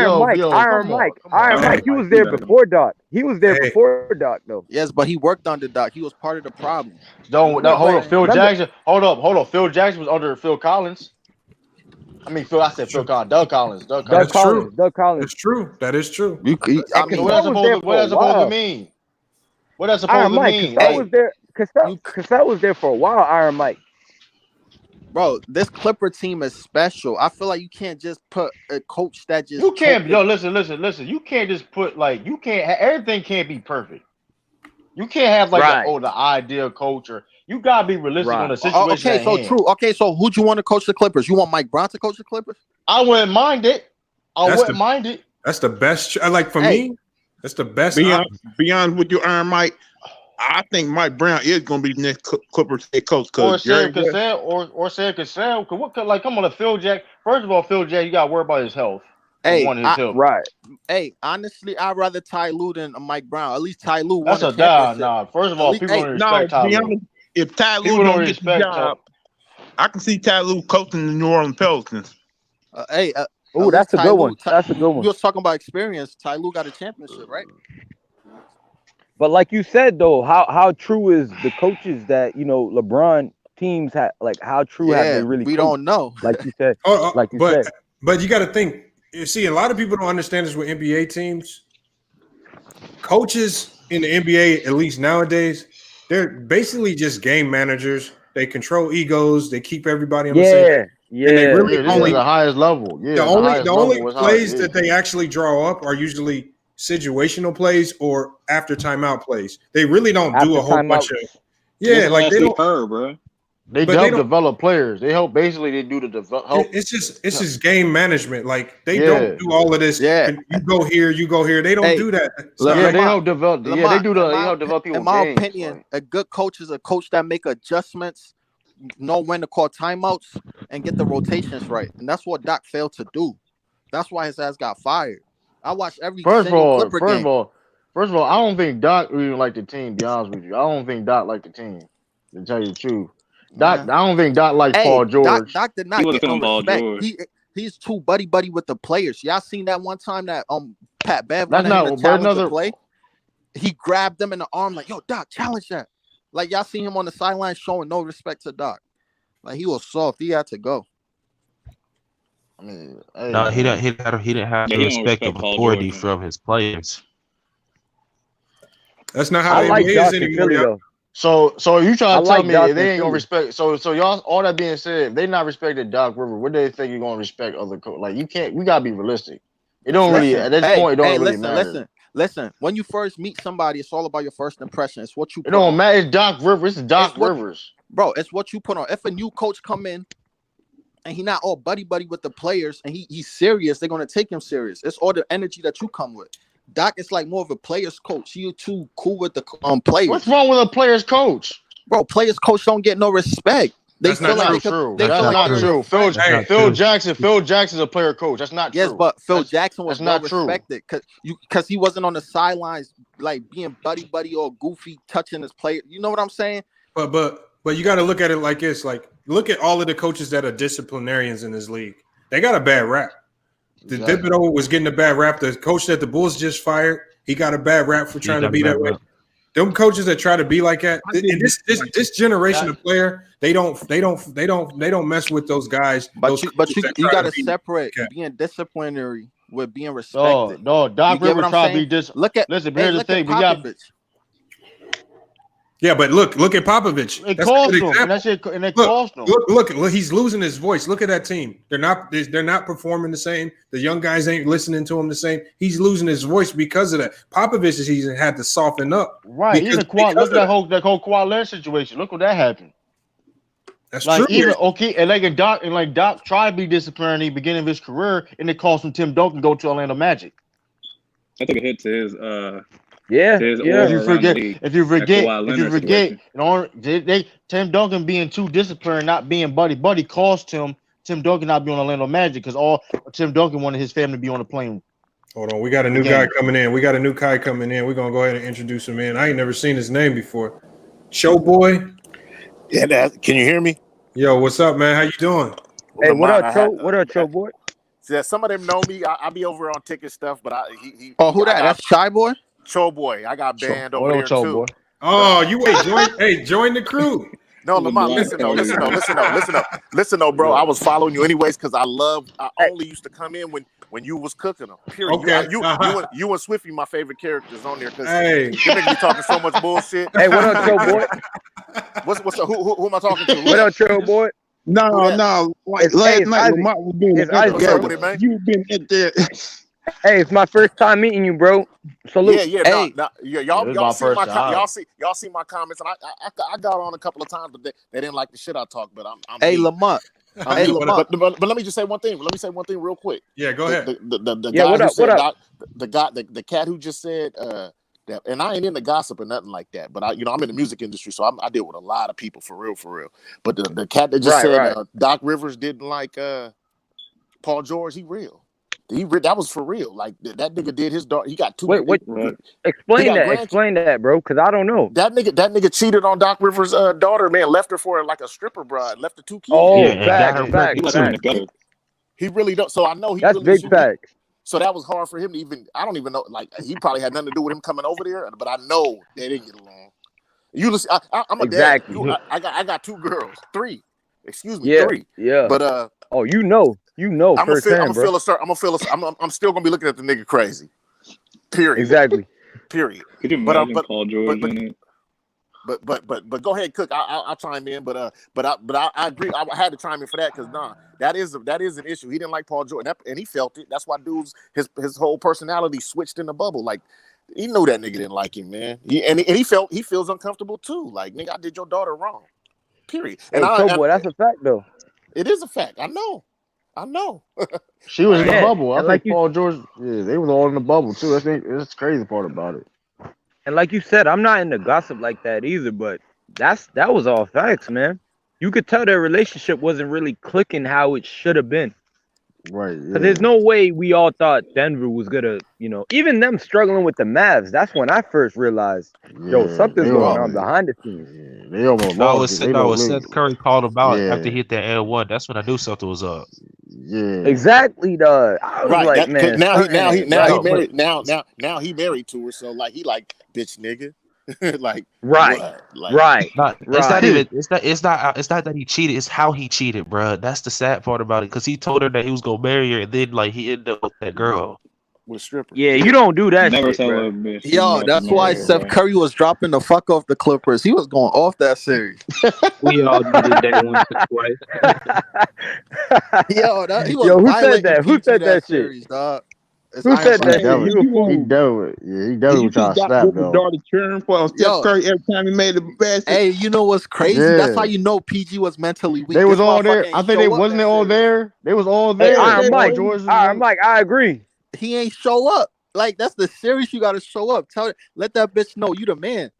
Iron Mike, come on, Hey, He Mike. was He there gotta go. before Doc. He was there hey, before Doc though. yes, but he worked under Doc. He was part of the problem. You Don't know what I'm hold Wait, up, saying? Phil remember? Jackson. Hold up. Phil Jackson was under Phil Collins. I mean, Phil. I said Phil Collins. Doug Collins. Doug Doug that's Collins. true. Collins, Doug Collins, That's true. That is true. I and So mean, Cassell was there what for a that supposed to while. mean? What that Iron supposed to Mike, mean? Cassell Like, was there. you Cassell was there for a while. Iron Mike. bro, this Clipper team is special. I feel like you can't just put a coach that you just can't. choked the. Yo, listen. You can't just put like you can't. Everything can't be perfect. You can't have like Right, the ideal coach, or you gotta be realistic on right. the situation Okay, at so hand. true. Okay, so who'd you want to coach the Clippers? You want Mike Brown to coach the Clippers? I wouldn't mind it. I That's wouldn't the mind it. that's the best. Like for Hey, me, that's the best Beyond option. beyond with your Iron Mike, I think Mike Brown is going to be the next Clippers head coach Or because Jerry Sam West. Cassell, or Sam Cassell. Cause what could like come on, Phil Jack. First of all, Phil Jack, you gotta worry about his health. For hey, one, his health. Right. honestly, I'd rather Ty Lue than Mike Brown. At least Ty Lue won That's a a die. championship. Nah. First of At all, least, people hey, don't No, respect Ty be Lue. honest, if Ty Lue People don't don't get the respect job, I can see Ty Lue coaching the New Orleans Pelicans. hey, at Oh, least that's a Ty good Lue. one. That's a good We one. was talking about experience. Ty Lue got a championship, right? But like you said though, how true is the coaches that LeBron teams have? Like how true have Yeah, they really we coached? don't know. Like you said, like you But said. you got to think. You see, a lot of people don't understand this with NBA teams. Coaches in the NBA, at least nowadays, they're basically just game managers. They control egos. They keep everybody on the same page, Yeah, and they yeah, really Yeah, this is only the highest level. the Yeah, the only highest the level only was how it plays is. that they actually draw up are usually situational plays or after timeout plays. They really don't do after a whole bunch of timeouts. yeah, This like they Ashley don't. Kerr, bro. They But they help don't. develop players. They help basically they do the help. It's just game management. Like they don't Yeah, do all of this. Yeah. You go here, you go here. They don't Hey, do that. So yeah, like, they Lamont, help develop. Yeah, they Lamont, do they help develop in people my games. opinion, Like, a good coach is a coach that make adjustments, know when to call timeouts, and get the rotations right. And that's what Doc failed to do. That's why his ass got fired. I watched every single Clipper game. First of all, I don't think Doc even like the team. Be honest with you, I don't think Doc like the team. To tell you the truth, I Man. don't think Doc likes Hey, Paul George. Doc did He not wasn't get no feeling Paul respect. George. He's too buddy with the players. Y'all seen that one time that Pat Bev That's wanted him to not. But challenge another. a play? He grabbed them in the arm like, "Yo, Doc, challenge that." Like y'all seen him on the sideline showing no respect to Doc. Like he was soft. He had to go. I mean, hey, No, he man. didn't. He didn't have Yeah, the he don't respect of respect Paul authority George, man. from his players. that's not how I the like NBA Doc is in anymore. Philly Y'all. though. So you I trying to tell like me Doc they in ain't gonna Philly. respect? So y'all. All that being said, if they not respecting Doc River, what do they think you're gonna respect other coach? Like you can't. We gotta be realistic. It don't really Listen, at this point. It don't really matter. listen. When you first meet somebody, it's all about your first impression. It's what you It put don't on. matter. It's Doc Rivers. It's Doc It's what Rivers. bro, it's what you put on. If a new coach come in and he not all buddy with the players and he's serious, they're gonna take him serious. It's all the energy that you come with. Doc is like more of a players coach. You too cool with the players. What's wrong with a players coach? Bro, players coach don't get no respect. They That's feel not like True. they That's feel not like true. Phil Jackson's a player coach. That's not true. yes, but Phil That's- Jackson was that's well not true. respected because he wasn't on the sidelines like being buddy or goofy touching his player. You know what I'm saying? But you got to look at it like this. Like, look at all of the coaches that are disciplinarians in this league. They got a bad rap. The Exactly. Thibodeau was getting a bad rap. The coach that the Bulls just fired, he got a bad rap for trying to be that way. Them coaches that try to be like that, and this generation of player, they don't mess with those guys. But those you coaches that you try got to be separate okay. being disciplinary with being respected. No, Doc You get what Rivers I'm trying to saying? be this. Look at Listen, here's the look thing. at We got Popovich. Yeah, but look at Popovich. it That's a cost good him, and example. that shit, and it Look, cost him. look, he's losing his voice. Look at that team. They're not performing the same. The young guys ain't listening to him the same. He's losing his voice because of that. Popovich has even had to soften up. Right, because- even Kawhi. because Look of at that whole Kawhi Leonard situation. Look what that happened. That's Like true. even okay, and Doc tried to be disciplined in the beginning of his career, and it cost him Tim Duncan go to Orlando Magic. I took a hit to his Yeah, his yeah. If you aura around the forget, league. if you That forget, Kawhi if you Leonard forget, situation. they Tim Duncan being too disciplined, not being buddy cost him Tim Duncan not be on Orlando Magic because all Tim Duncan wanted his family to be on the plane. Hold on, we got a new guy coming in. We're gonna go ahead and introduce him in. I ain't never seen his name before. Showboy. Yeah, can you hear me? Yo, what's up, man? How you doing? Hey, what Lamont, up, Cho? What up, Cho boy? Yeah, some of them know me. I be over on ticket stuff, but Oh, who that? That's Shy Boy. Cho Boy. I got banned over What there up, Cho too. boy? Oh, you join the crew. No, Lamont, listen though, bro. I was following you anyways because I only used to come in when you was cooking them. Period. Okay. You and Swiffy, my favorite characters on there because Hey. you niggas be talking so much bullshit. Hey, what up, Cho boy? What's up? Who am I talking to? What up, Cho boy? No. Like It's- last hey, it's night, Isaac. Lamont was being It's Isaac, What's bro. up with it, man? You've been at there. Hey, it's my first time meeting you, bro. Salute. Yeah, Hey. y'all This is my see my first time. y'all see my comments, and I got on a couple of times, but they didn't like the shit I talked. But I'm Hey, me. Lamont. I'm Hey, me. Lamont. But let me just say one thing. Let me say one thing real quick. Yeah, go ahead. The Yeah, guy what who up, said what up? the cat who just said that, and I ain't into gossip or nothing like that. But I'm in the music industry, so I deal with a lot of people for real. But the cat that just Right. said Doc Rivers didn't like Paul George, he real. That was for real. Like that nigga did his daughter. He got two. Wait, what? Right. Explain got that. grandkids. Explain that, bro, because I don't know. That nigga cheated on Doc Rivers' daughter, man. Left her for like a stripper bride. Left her 2 kids. Oh, Yeah, and got facts, her He pregnant. left them facts. together. He really don't. So I know he That's really big facts. So that was hard for him to even. I don't even know. Like he probably had nothing to do with him coming over there. But I know they didn't get along. You listen. I'm a Exactly. dad. I got 2 girls. 3. Excuse me. Yeah, 3. yeah. But Oh, you know I'm firsthand, bro. I'm still gonna be looking at the nigga crazy. Period. Exactly. Period. Could you But, imagine but- Paul George but- in it? But go ahead, Cook. I'll chime in. But I agree. I had to chime in for that because that is an issue. He didn't like Paul George, and he felt it. That's why dudes his whole personality switched in the bubble. Like he knew that nigga didn't like him, man. He feels uncomfortable too. Like nigga, I did your daughter wrong. Period. Hey, Cho boy, that's a fact, though. it is a fact. I know. She was in the Yeah, bubble. I and think like you- Paul George. Yeah, they was all in the bubble too. That's the crazy part about it. And like you said, I'm not into gossip like that either, but that was all facts, man. You could tell their relationship wasn't really clicking how it should have been. Right. Yeah. Cause there's no way we all thought Denver was gonna, even them struggling with the Mavs. That's when I first realized, yo, Yeah, something's they going almost- on behind the scenes. Yeah, they almost No, lost it. They no, lost Seth it. Curry called him out Yeah. after he hit that L1. That's when I knew something was up. Yeah. Exactly, dog. I was Right. like, That- man, now he right. married. Now he married to her. So like he like bitch nigga. Like Right. what? Like, Right. Not, it's Right. not even. It's not that he cheated. It's how he cheated, bro. That's the sad part about it. Because he told her that he was gonna marry her, and then like he ended up with that girl. With stripper. Yeah, you don't do that Never shit, tell bro. a bitch. Yo, that's why Steph Curry was dropping the fuck off the Clippers. He was going off that series. We all did it that once or twice. Yo, he was Yo, who said violating that? Who PG said that shit? series, dog. It's Who Iron said that Mike. He shit? You a definitely, fool. he definitely You see, trying to got snap with the though. daughter cheering for Steph Yo, Curry every time he made a basket. hey, you know what's crazy? That's how Yeah, you know PG was mentally weak. they This was all there. motherfucker I ain't think they show up wasn't that they all series. there. They was all Hey, there. Iron Paul Mike. George was Iron one. Mike, I agree. He ain't show up. Like that's the series you got to show up. Let that bitch know you the man.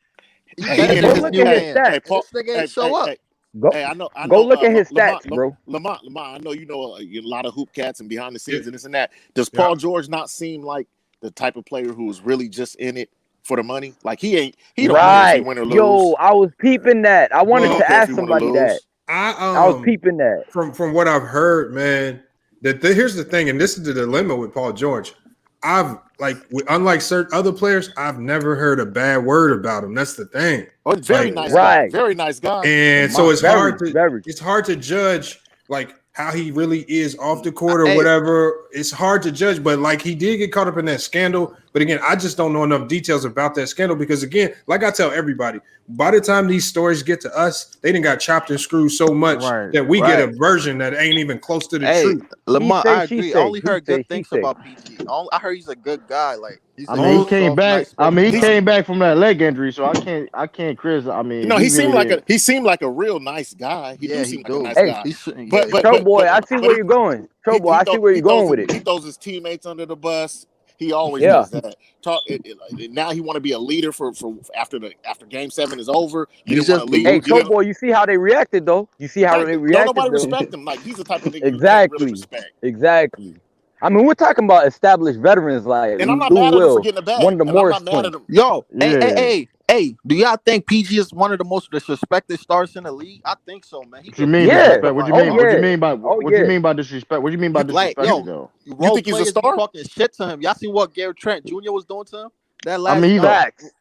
You Hey, better he in than Go his his look new at his man. stats. hey And Paul. this nigga Hey, ain't show hey, up. hey, Go hey, I go know. look at his stats, Lamont, bro. Lamont. I know you know a lot of hoop cats and behind the Yeah, scenes and this and that. Does yeah. Paul George not seem like the type of player who is really just in it for the money? Like he ain't. He don't care if he Right. win or Yo, lose. I was peeping that. I He wanted don't Well, to care if he ask win or somebody that. lose. I was I peeping that. from what I've heard, man, here's the thing, and this is the dilemma with Paul George. Unlike certain other players, I've never heard a bad word about him. That's the thing. Oh, very Like, nice guy. Right. Very nice guy. and so Lamont. it's hard to judge like how he really is off the court or Hey, whatever. It's hard to judge, but like he did get caught up in that scandal. But again, I just don't know enough details about that scandal because again, like I tell everybody, by the time these stories get to us, they done got chopped and screwed so much Right. that we get right. a version that ain't even close to the Hey, truth. He Lamont, say, I she agree. I say. only He heard say, good she things say. about PG. I heard he's a good guy. Like he's I a mean, he good, came soft, back. nice I spoken mean, he He's, guy. came back from that leg injury, so I can't criticize. I you mean, know, he really did. he seemed like a real nice guy. He Yeah, do he seem like a do. nice Hey, guy. He shouldn't. But Yeah, Cho boy, I see where you're going. Cho boy, I see where you're going with it. he throws his teammates under the bus. He always Yeah. does that. Now he want to be a leader for after game 7 is over. You he's didn't want just to lead. Hey, You Cho didn't boy, you see how they reacted though? You see how right. they Don't reacted nobody though? respect him. Like he's the type of nigga you can't really Exactly. respect. Exactly. I mean, we're talking about established veterans like And I'm not Lou mad at him for Will, getting a one bag. of the And I'm Morris not mad twins. at him. yo. Yeah. Hey. Do y'all think PG is one of the most disrespected stars in the league? I think so, man. He What you get mean respect Yeah. disrespect? What about you Oh mean? What you yeah. mean by Oh what you yeah. mean by disrespect? What you mean by You like disrespected yo. though? Role think he's a players be star? talking shit to him. Y'all seen what Gary Trent Jr. was doing to him that I last mean, he's a. game? Facts.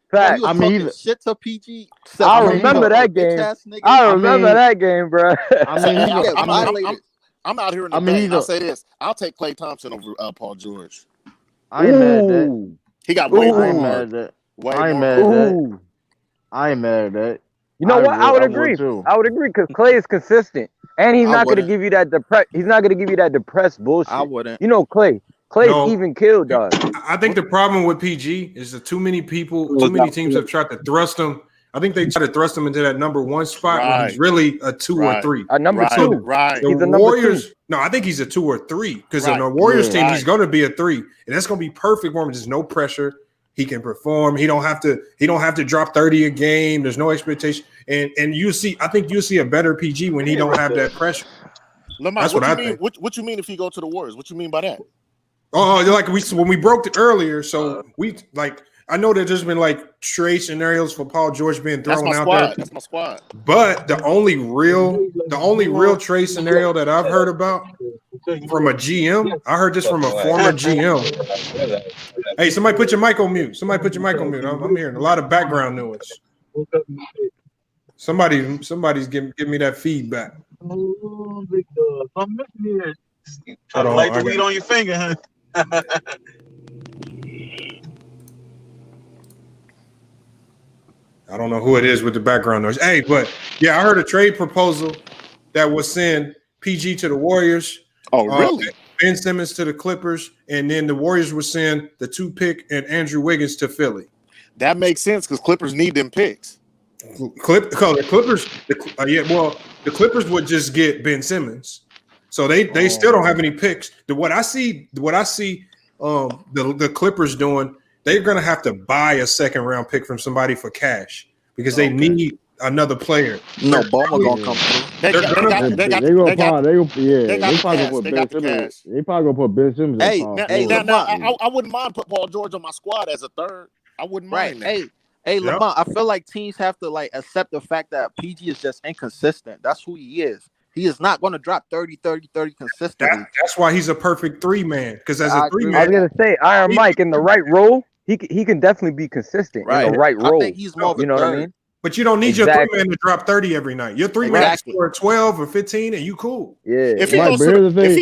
Bro, he Facts. was I mean, talking he's. shit to PG. Said I I mean, fuck he's you a. remember little that bitch game. ass nigga. I I remember mean, that game, bro. I mean, He he's a. get I mean, violated. I'm out here in the I mean, day, he's and I'll a. say this: I'll take Klay Thompson over Paul George. I ain't mad at that. Ooh. He got way I more ain't Ooh. mad heart. at that. Way I ain't more mad at heart. that. Ooh. I ain't mad at that. You know what? I would would agree. too. I would agree because Clay is consistent, and he's I not gonna wouldn't. give you that He's not gonna give you that depressed I bullshit. wouldn't. You know, Clay. Clay's No, even killed, dog. I think the problem with PG is that too many teams have tried to thrust him. I think they try to thrust him into that number 1 spot when he's Right, really a 2 or right, 3. A number right, two. right, The He's a number two. Warriors, no, I think he's a 2 or 3 because on right, the Warriors Yeah. team, he's right. going to be a 3, and that's going to be perfect for him. There's no pressure. He can perform. He don't have to drop 30 a game. There's no expectation. And you see, I think you'll see a better PG when he don't have that pressure. Lamont, That's what what you I mean? think. What you mean if he go to the Warriors? What you mean by that? Oh, like when we broke it earlier, so we like I know that there's been like trade scenarios for Paul George being That's thrown my out there, squad. That's my squad. but the only real trade scenario that I've heard about from a GM, I heard this from a former GM. Hey, somebody put your mic on mute. Somebody put your mic on mute. I'm hearing a lot of background noise. Somebody's giving me that feedback. Hold on, Light the weed on your finger, huh? I don't know who it is with the background noise. Hey, but yeah, I heard a trade proposal that would send PG to the Warriors. Oh, really? Ben Simmons to the Clippers, and then the Warriors would send the 2 pick and Andrew Wiggins to Philly. That makes sense because Clippers need them picks. The Clippers would just get Ben Simmons, so they still don't have any picks. What I see, the Clippers doing, they're gonna have to buy a 2nd round pick from somebody for cash because they need another player. No, Boma gonna come through. They probably gonna put Ben Simmons. They probably gonna put Ben Simmons at power forward. Now, I wouldn't mind put Paul George on my squad as a 3rd. I wouldn't mind that. Hey, Lamont, I feel like teams have to like accept the fact that PG is just inconsistent. That's who he is. He is not going to drop 30 consistently. That's why he's a perfect 3-man because as a 3-man, I was gonna say Iron Mike in the right role, he can definitely be consistent in the right role. I think he's more of a you know what I third. mean? But you don't need your 3-man to drop 30 every night. Your 3-man score 12 or 15, and you cool. Yeah. If he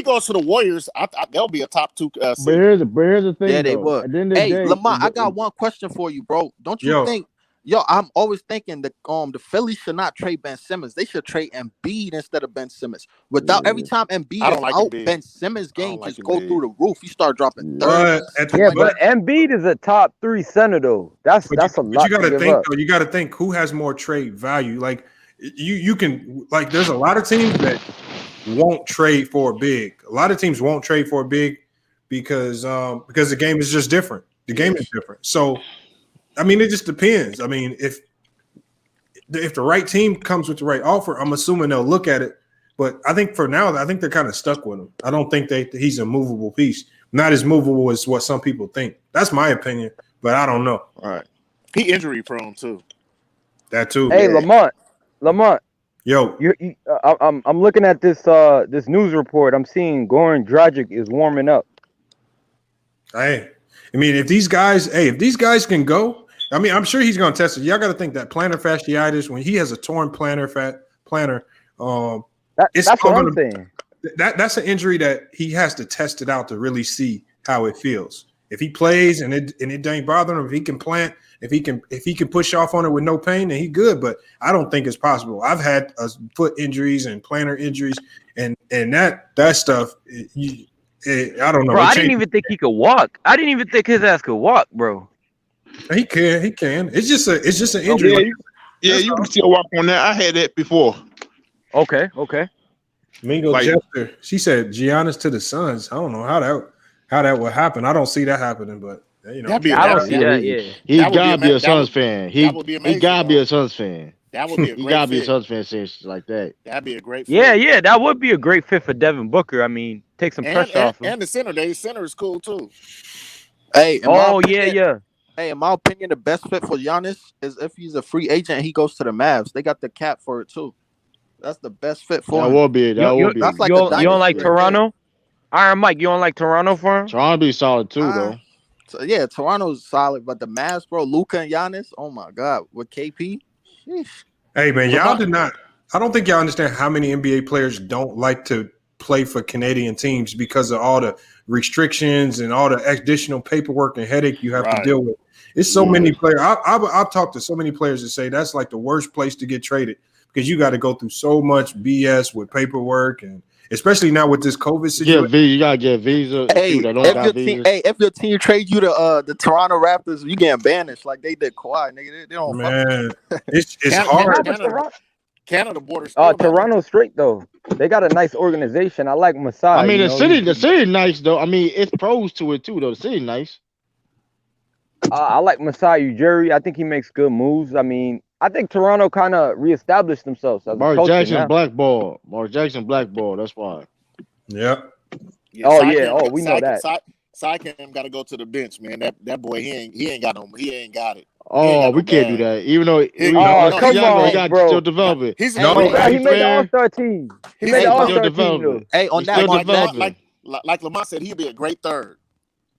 goes to the Warriors, they'll be a top 2 seed. But here's the thing. Yeah, they would. At the end of the day, Lamont, I got one question for you, bro. Don't you think Yo, I'm always thinking that the Phillies should not trade Ben Simmons. They should trade Embiid instead of Ben Simmons. Without every time Embiid I is don't like out, Embiid. Ben Simmons' I game don't like just go Embiid. through the roof. He start dropping 30s, Yeah, 20s. but Embiid is a top 3 center though. That's a But you lot got to to give think up. though. You got to think who has more trade value. Like you can like. There's a lot of teams that won't trade for a big. A lot of teams won't trade for a big because the game is just different. The game is different. So I mean, it just depends. I mean, if the right team comes with the right offer, I'm assuming they'll look at it. But I think for now, I think they're kind of stuck with him. I don't think he's a movable piece. Not as movable as what some people think. That's my opinion, but I don't know. All right. He injury prone too. That too. Hey, Lamont. Yo, I'm looking at this this news report. I'm seeing Goran Dragic is warming up. Hey, I mean, if these guys can go, I mean, I'm sure he's going to test it. Y'all got to think that plantar fasciitis, when he has a torn plantar, that's what I'm saying. That's an injury that he has to test it out to really see how it feels. If he plays and it ain't bothering him, if he can plant, if he can push off on it with no pain, then he's good. But I don't think it's possible. I've had foot injuries and plantar injuries, and that stuff. I don't know. Bro, I didn't even think he could walk. I didn't even think his ass could walk, bro. He can. It's just an injury. Yeah, you can still walk on that. I had that before. Okay. Mingo Jester, she said Giannis to the Suns. I don't know how that would happen. I don't see that happening, but you know, I don't see that. Yeah, He gotta be a Suns fan. He gotta be a Suns fan. That would be a great He gotta be a fit. Suns fan saying shit like that. That'd be a great fit. yeah, that would be a great fit for Devin Booker. I mean, take some pressure off him. And the center, the center is cool too. Hey, in my opinion, yeah. Hey, in my opinion, the best fit for Giannis is if he's a free agent and he goes to the Mavs. They got the cap for it too. That's the best fit for him. That would be. That's like you don't like dynasty Toronto? Iron Mike, you don't like Toronto for him? Toronto be solid too, though. So, yeah, Toronto's solid, but the Mavs, bro, Luka and Giannis, oh my God, with KP. Sheesh. Hey man, y'all did not. I don't think y'all understand how many NBA players don't like to play for Canadian teams because of all the restrictions and all the additional paperwork and headache you have to deal with. It's so many players. I've talked to so many players that say that's like the worst place to get traded because you got to go through so much BS with paperwork, and especially now with this COVID situation. You gotta get visa. Hey, if your team trade you to the Toronto Raptors, you getting banished like they did Kawhi, nigga. They don't. Man, it's hard. Canada border. Toronto's straight though. They got a nice organization. I like Masai. I mean, the city nice though. I mean, it's pros to it too though. The city nice. I like Masai Ujiri. I think he makes good moves. I mean, I think Toronto kind of reestablished themselves. Mark Jackson blackball. That's why. Yeah. We know that. Sycam got to go to the bench, man. That boy, he ain't got it. Oh, we can't do that. Even though he got to still develop it. He made the All-Star team. He made the All-Star team though. Hey, on that like Lamont said, he'd be a great third.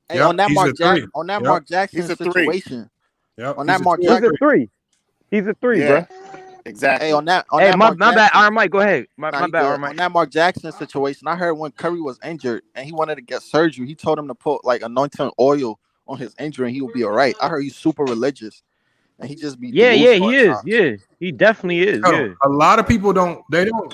Hey, on that Mark Jackson situation. Yep. On that Mark Jackson. He's a three, bro. Exactly. Hey, on that my bad, Iron Mike. Go ahead. My bad, Iron Mike. On that Mark Jackson situation, I heard when Curry was injured and he wanted to get surgery, he told him to put like anointing oil on his injury and he would be all right. I heard he's super religious, and he just be he is. Yeah, he definitely is. Yeah. A lot of people don't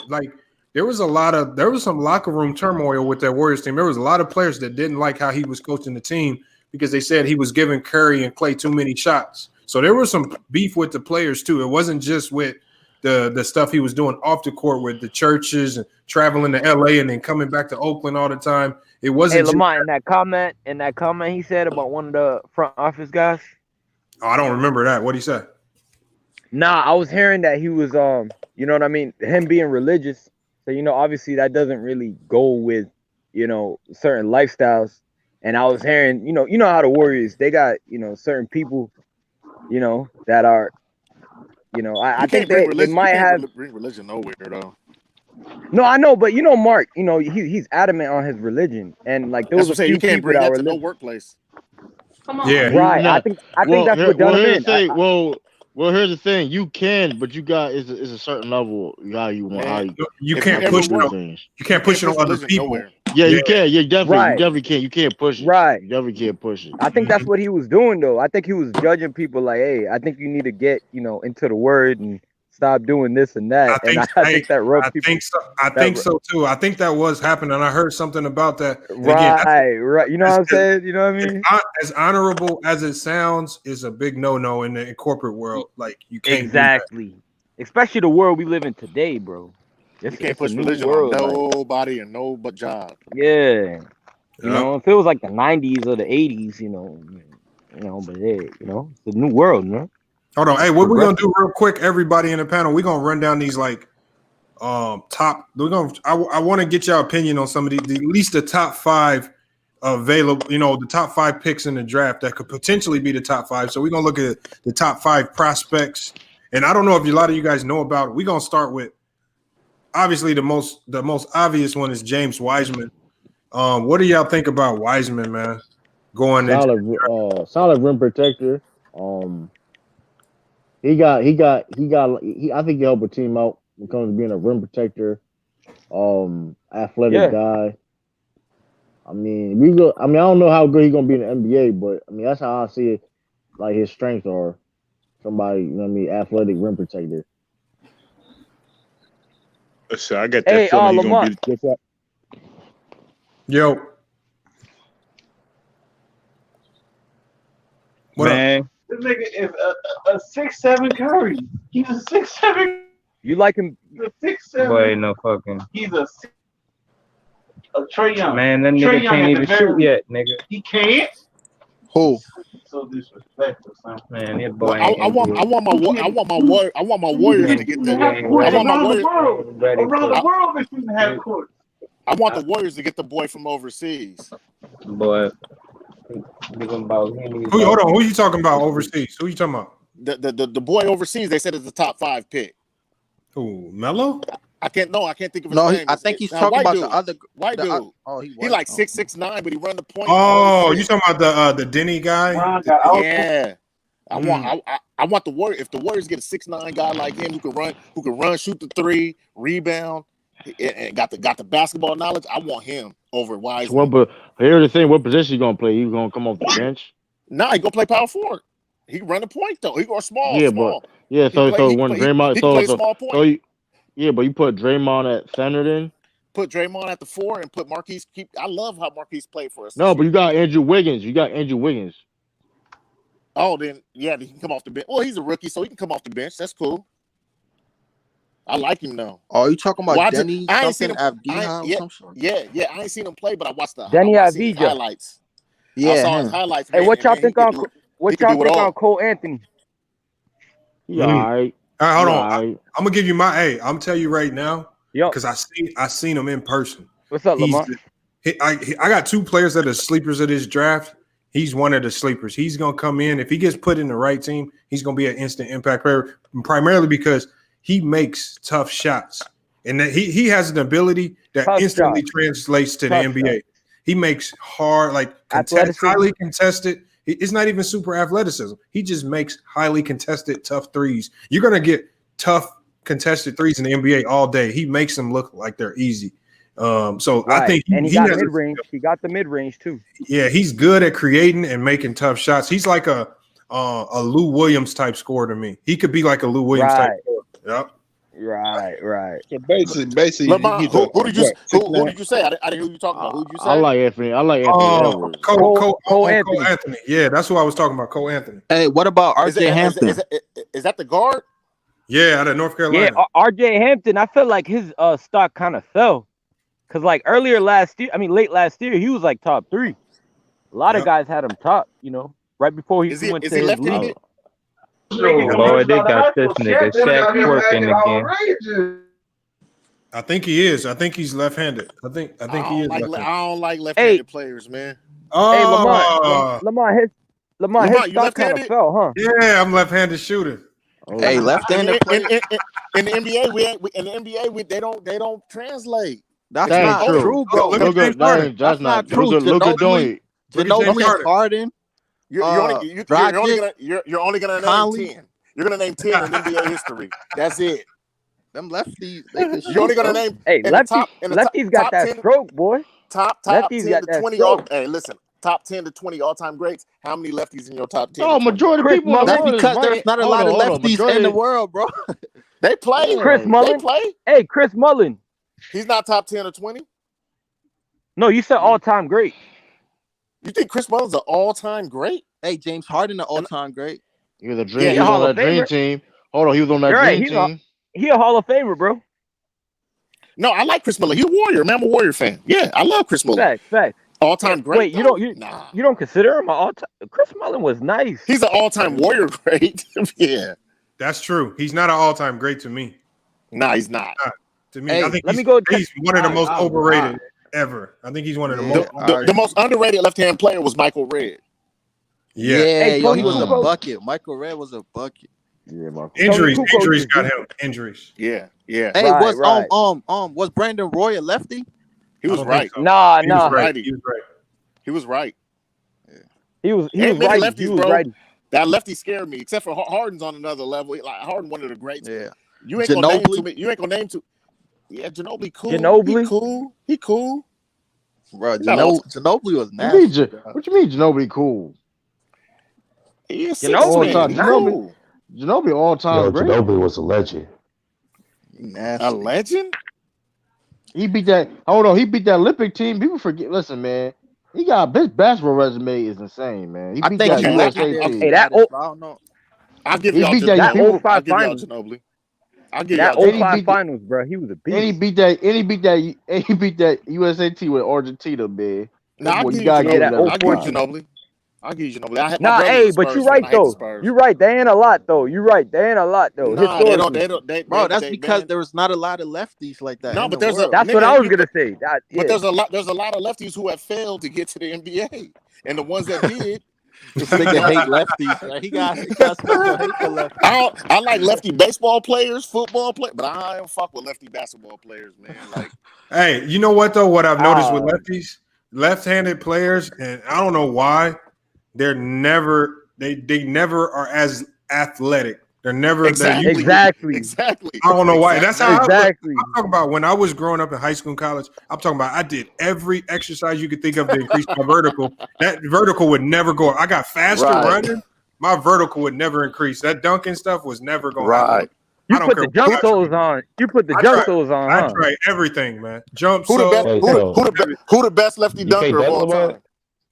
like. There was some locker room turmoil with that Warriors team. There was a lot of players that didn't like how he was coaching the team because they said he was giving Curry and Klay too many shots. So there was some beef with the players too. It wasn't just with the stuff he was doing off the court with the churches and traveling to LA and then coming back to Oakland all the time. It wasn't. Hey, Lamont, in that comment he said about one of the front office guys. Oh, I don't remember that. What'd he say? Nah, I was hearing that he was you know what I mean, him being religious. So, you know, obviously that doesn't really go with, you know, certain lifestyles. And I was hearing, you know how the Warriors, they got, you know, certain people, you know, that are, you know, I think they might bring religion nowhere though. No, I know, but you know, Mark, you know, he's adamant on his religion, and like there was a few you can't people bring that that were to no workplace. Yeah, right. I think that's what done him in. Well, here's the thing: you can, but you got it's a certain level how you want how Man, You if can't you push ever it. want, On, things. you can't push it on other religion people. nowhere. Yeah, Yeah. you can. Yeah, definitely. Right. You definitely can. You can't push it. Right. You definitely can't push it. I think that's what he was doing though. I think he was judging people like, hey, I think you need to get, into the word and stop doing this and that. I think, And I think that rubbed I people. think so. I think so too. I think that was happening. I heard something about that. And Right, again, right. You know what I'm saying? You know what I mean? as honorable as it sounds, is a big no-no in the corporate world. Like you can't Exactly. Especially the world we live in today, bro. You It's can't a push new religion world. on Like, nobody and no but job. yeah. do that. If it was like the 90s or the 80s, but hey, it's a new world, man. Hold on. Hey, what we're Progressive. gonna do real quick, everybody in the panel, we're gonna run down these like top. I want to get your opinion on some of at least the top 5 available, the top 5 picks in the draft that could potentially be the top 5. So we're gonna look at the top 5 prospects. And I don't know if a lot of you guys know about it. We're gonna start with obviously the most obvious one is James Wiseman. What do y'all think about Wiseman, man? Going into Solid rim protector. I think he helped a team out when it comes to being a rim protector. Athletic Yeah. guy. I don't know how good he's gonna be in the NBA, but that's how I see it. Like his strengths are somebody, athletic rim protector. So I got that Hey, feeling he's gonna be. Lamont. Yo. What Man, up? this nigga is a 6'7" Curry. He's a 6'7". You like him? He's a 6'7". Boy, no fucking. He's a Trae Young. Man, that Trae nigga Young can't at even the very shoot yet, nigga. He can't. Who? So disrespectful, son. Man, that boy Well, ain't I want my Warriors to get the. I want my Around the Warriors. world. Around the world, they shouldn't have court. I want the Warriors to get the boy from overseas. boy. Hold on. Who you talking about overseas? Who you talking about? The boy overseas. They said is the top 5 pick. Who? Melo? I can't think of his No, name. I think he's talking about the other white dude. He like 6'9", but he run the point. Oh, you talking about the Denny guy? Yeah. I want the Warriors. If the Warriors get a 6'9" guy like him who can run, shoot the 3, rebound, and got the basketball knowledge, I want him over Wiseman. But here's the thing: what position he gonna play? He gonna come off the bench? Nah, he gonna play power forward. He can run the point though. He go small. Yeah, small. but yeah. So when Draymond, he can play small point. Yeah, but you put Draymond at center then? Put Draymond at the 4 and put Marquise. I love how Marquise played for us. No, but you got Andrew Wiggins. Oh, then yeah, he can come off the bench. Well, he's a rookie, so he can come off the bench. That's cool. I like him though. Oh, you talking about Denny? I ain't seen him. I ain't seen him play, but I watched the Denny his Avdija. highlights. Yeah, I saw his highlights. Hey, man, what y'all and think on Cole Anthony? Yeah, all right. All right, hold on. I'm gonna give you I'm tell you right now, Yo, because I seen him in person. What's up, Lamont? I got 2 players that are sleepers of this draft. He's one of the sleepers. He's gonna come in if he gets put in the right team. He's gonna be an instant impact player, primarily because he makes tough shots, and that he has an ability that Tough instantly shot. translates to Tough the NBA. He makes hard, highly contested. It's not even super athleticism. He just makes highly contested, tough threes. You're gonna get tough, contested threes in the NBA all day. He makes them look like they're easy. So Right. I think he got mid range. He got the mid range too. Yeah, he's good at creating and making tough shots. He's like a Lou Williams type scorer to me. He could be like a Lou Williams type scorer. Yep. Right. So basically, Lamont, who did you say? I didn't hear who you talking about. Who did you say? I like Anthony Edwards. Cole Anthony. Yeah, that's who I was talking about. Cole Anthony. Hey, what about RJ Hampton? Is that the guard? Yeah, out of North Carolina. Yeah, RJ Hampton. I feel like his stock kind of fell because like late last year, he was like top 3. A lot of guys had him top. Right before he went to his league. Boy, they got this nigga Shaq working again. I think he is. I think he's left-handed. I think he is. I don't like left-handed players, man. Oh, Lamont, his stock kind of fell, huh? Yeah, I'm left-handed shooter. Hey, left-handed players in the NBA, they don't translate. That's not true, bro. That's not true. Look at Doing. Ginobili, Harden. You're only gonna name 10. You're gonna name 10 in NBA history. That's it. Them lefties, they can You're only shoot, gonna bro. name Hey, lefties got top that 10 stroke, boy. top Lefties 10 got to that 20 stroke. Hey, listen, top 10 to 20 all-time greats. How many lefties in your top 10? Oh, majority of Chris people in the Mullin. That's world is because right. there's not a Hold lot on, of hold on. lefties in Majority, the world, bro. They play. Chris yeah. Mullin. They play. Hey, Chris Mullin. He's not top 10 or 20. No, you said all-time great. You think Chris Mullin's an all-time great? Hey, James Harden, an all-time great. He was a dream. Yeah, He He a was Hall on of that dream Famer. team. Hold on, he was on that You're right. dream team. He a Hall of Famer, bro. No, I like Chris Mullin. He's a Warrior. Man, I'm a Warrior fan. Yeah, I love Chris Mullin. Fact. All-time great. Wait, though? you Nah. don't consider him an all-time? Chris Mullin was nice. He's an all-time Warrior great. Yeah. That's true. He's not an all-time great to me. Nah, he's not. To me, Hey, I think let me go. he's one of the most All right. overrated ever. I think he's one of the Yeah. most. The most underrated left-hand player was Michael Redd. Yeah. Hey, yo, Tony he was a Kukoc. bucket. Michael Redd was a bucket. Yeah, Marco. Injuries Kukoc got is- him. Injuries. Yeah, yeah. Hey, Right, right. was Brandon Roy a lefty? He was I don't right. think so. Nah. He was right. He was right. He was right. He was Ain't many right. lefties, He was bro. right. That lefty scared me, except for Harden's on another level. Like Harden, one of the greats. Yeah. You ain't gonna name Ginobili? too many. You ain't gonna name too. Yeah, Ginobili cool. Ginobili? He cool. Bro, No. Ginobili was What you mean, nasty. what you mean Ginobili cool? He is Ginobili 6'10". is He nice. cool. Ginobili all time great. Ginobili was a legend. Nasty. A legend. He beat that. Hold on, he beat that Olympic team. People forget. Listen, man, he got his basketball resume is insane, man. He I beat think that Okay, he USA actually team. Hey, that I don't know. I'll give He y'all beat that- that Ginobili. 05 I'll give y'all finals. Ginobili. I'll give That y'all Ginobili. 05 beat the- finals, bro. He was a beast. And he beat that USA team with Argentina, man. Nah, I'll Boy, give you you gotta give Yeah, him that that I'll give you respect. Ginobili. I'll give you Ginobili. My Nah, brother's hey, a but Spurs you fan. right I hate the though. Spurs. You right. They ain't a lot though. You right. They ain't a lot though. Nah, they don't. Historically. They don't. They, Bro, that's they, because man, there was not a lot of lefties like that. No, in but the there's a world. That's what nigga, I was you- gonna say. That, yeah. But there's a lot of lefties who have failed to get to the NBA, and the ones that did. This nigga hate lefties. Right? He got special hate for lefties. I like lefty baseball players, football players, but I don't fuck with lefty basketball players, man. Like, Hey, you know what though? What I've noticed with Uh, lefties, left-handed players, and I don't know why they never are as athletic. They're never exactly, Exactly. exactly. I don't know why. That's how I Exactly. I'm talking about when I was growing up in high school and college. I'm talking about I did every exercise you could think of to increase my vertical. That vertical would never go up. I got faster Right. running. My vertical would never increase. That dunking stuff was never going to Right. happen. You I don't put care the jump what soles on. You put the I jump tried- soles on, I huh? tried everything, man. Jump Who the so best? Hey, Who the best lefty You can't dunker of bet, all Lamont? time?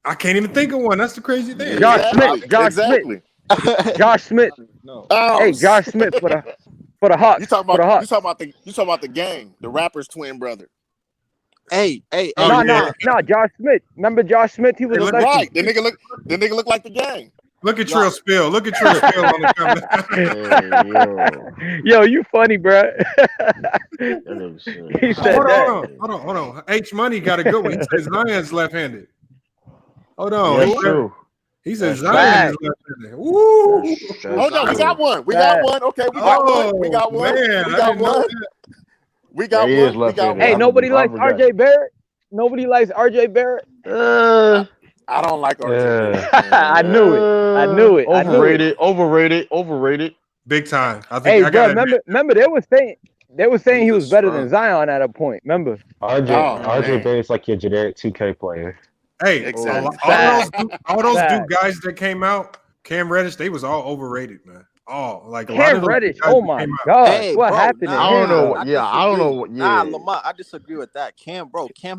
I can't even think of one. That's the crazy thing. Josh Exactly. Smith. Josh exactly. Josh Smith. No. Oh, Hey, Josh Smith for the Hawks. You talking For the about Hawks. you talking about the gang, the rapper's twin brother. Hey. Oh, No, yeah. no, Josh Smith. Remember Josh Smith? He was Hey, a look- lefty. Right. The nigga look like the gang. Look at Trill Spill. Look at Trill Spill on the comment. Hey, Yo, you funny, bro. that nigga said- He said Hold that. on. H Money got a good one. He says Zion's left-handed. Hold on. That's He said- true. He says That's Zion is left-handed. Woo! That's Oh no, we true. got one. We Bad. got one. Okay, we got one. We got one. Man, We I got didn't know one. that. We got He one. is We got left-handed. one. Hey, nobody I likes forgot. RJ Barrett. Nobody likes RJ Barrett. I don't like RJ. Barrett, I man. knew it. I knew it. I knew it. Overrated. Big time. I think Hey, I bro, got remember they were saying he He's a was better than scrub. Zion at a point. Remember? RJ Oh, man. Barrett's like your generic 2K player. Hey, Exactly. all those Fact. new guys that came out, Cam Reddish, they was all overrated, man. All like a lot Cam of those Reddish. guys Oh that my came out. God, Hey, what bro, happened to nah, I don't him? know bro? what- yeah, I don't know what- Nah, yeah. Lamont, I disagree with that. Cam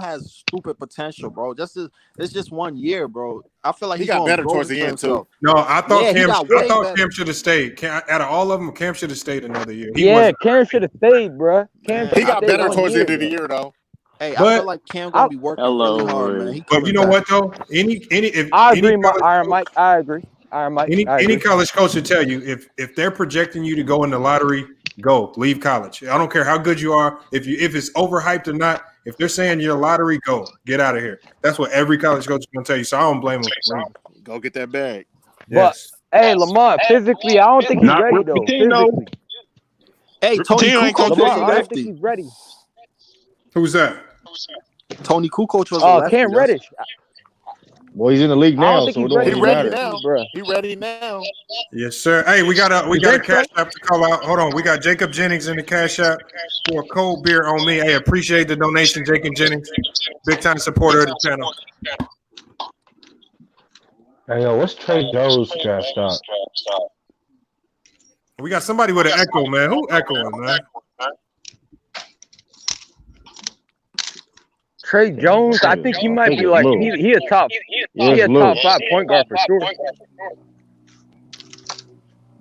has stupid potential, bro. It's just 1 year, bro. I feel like He he's got gonna better grow towards the into end too. himself. No, I thought Yeah, he Cam. got I way thought better. Cam should have stayed. Out of all of them, Cam should have stayed another year. He Yeah, wasn't. Cam should have stayed, bro. Cam Man, He should have got stayed better 1 towards the year, end of the bro. year though. Hey, I But- feel like Cam gonna be working really hard, man. He But coming you know back. what though? If I any agree, college Iron coach- Mike. I agree. Iron Mike. I Any agree. college coach should tell you if they're projecting you to go in the lottery, go leave college. I don't care how good you are. If it's overhyped or not, if they're saying you're a lottery, go get out of here. That's what every college coach is going to tell you. So I don't blame them for leaving. Go get that bag. Yes. Hey, Lamont, physically, I don't think he's Not ready with though. Pitino. Physically, Hey, Tony Pitino ain't Kukoc gonna was Lamont, a I don't think lefty. he's ready. Who's that? Tony Kukoc was a lefty. Cam That's- Reddish. Well, he's in the league I don't now, think so it he's don't ready. He really ready matter. now. Bruh. He ready now. Yes, sir. Hey, we got a You cash think so? app to call out. Hold on, we got Jacob Jennings in the cash app for a cold beer on me. Hey, appreciate the donation, Jacob Jennings, big time supporter of the channel. Hey, yo, what's Trey Jones' draft stock? We got somebody with an echo, man. Who echoing, man? Trey Jones, I think he might be like he a top top 5 point guard for sure.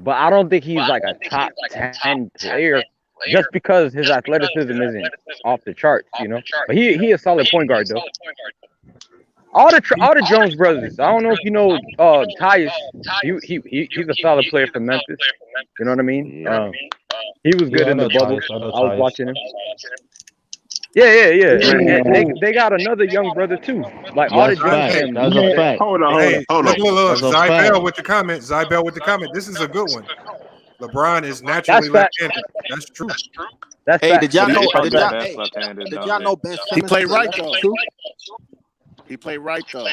But I don't think he's like a top 10 player just because his athleticism isn't off the charts, you know. But he a solid point guard though. All the Jones brothers. I don't know if you know Tyus. He's a solid player for Memphis. You know what I mean? Yeah. He was good in the bubble. Tyus, I was watching him. Yeah. And they got another young brother too. Like all the That's Jones fact. family. That's a fact. Hold on. Look. That's a Zybel fact. with the comment. Zybel with the comment. This is a good one. LeBron is naturally left-handed. That's true. That's Hey, fact. did y'all He's know? probably Did the y'all, best hey, left-handed. did y'all know Ben He Simmons played is a right lefty though. too? He played right though.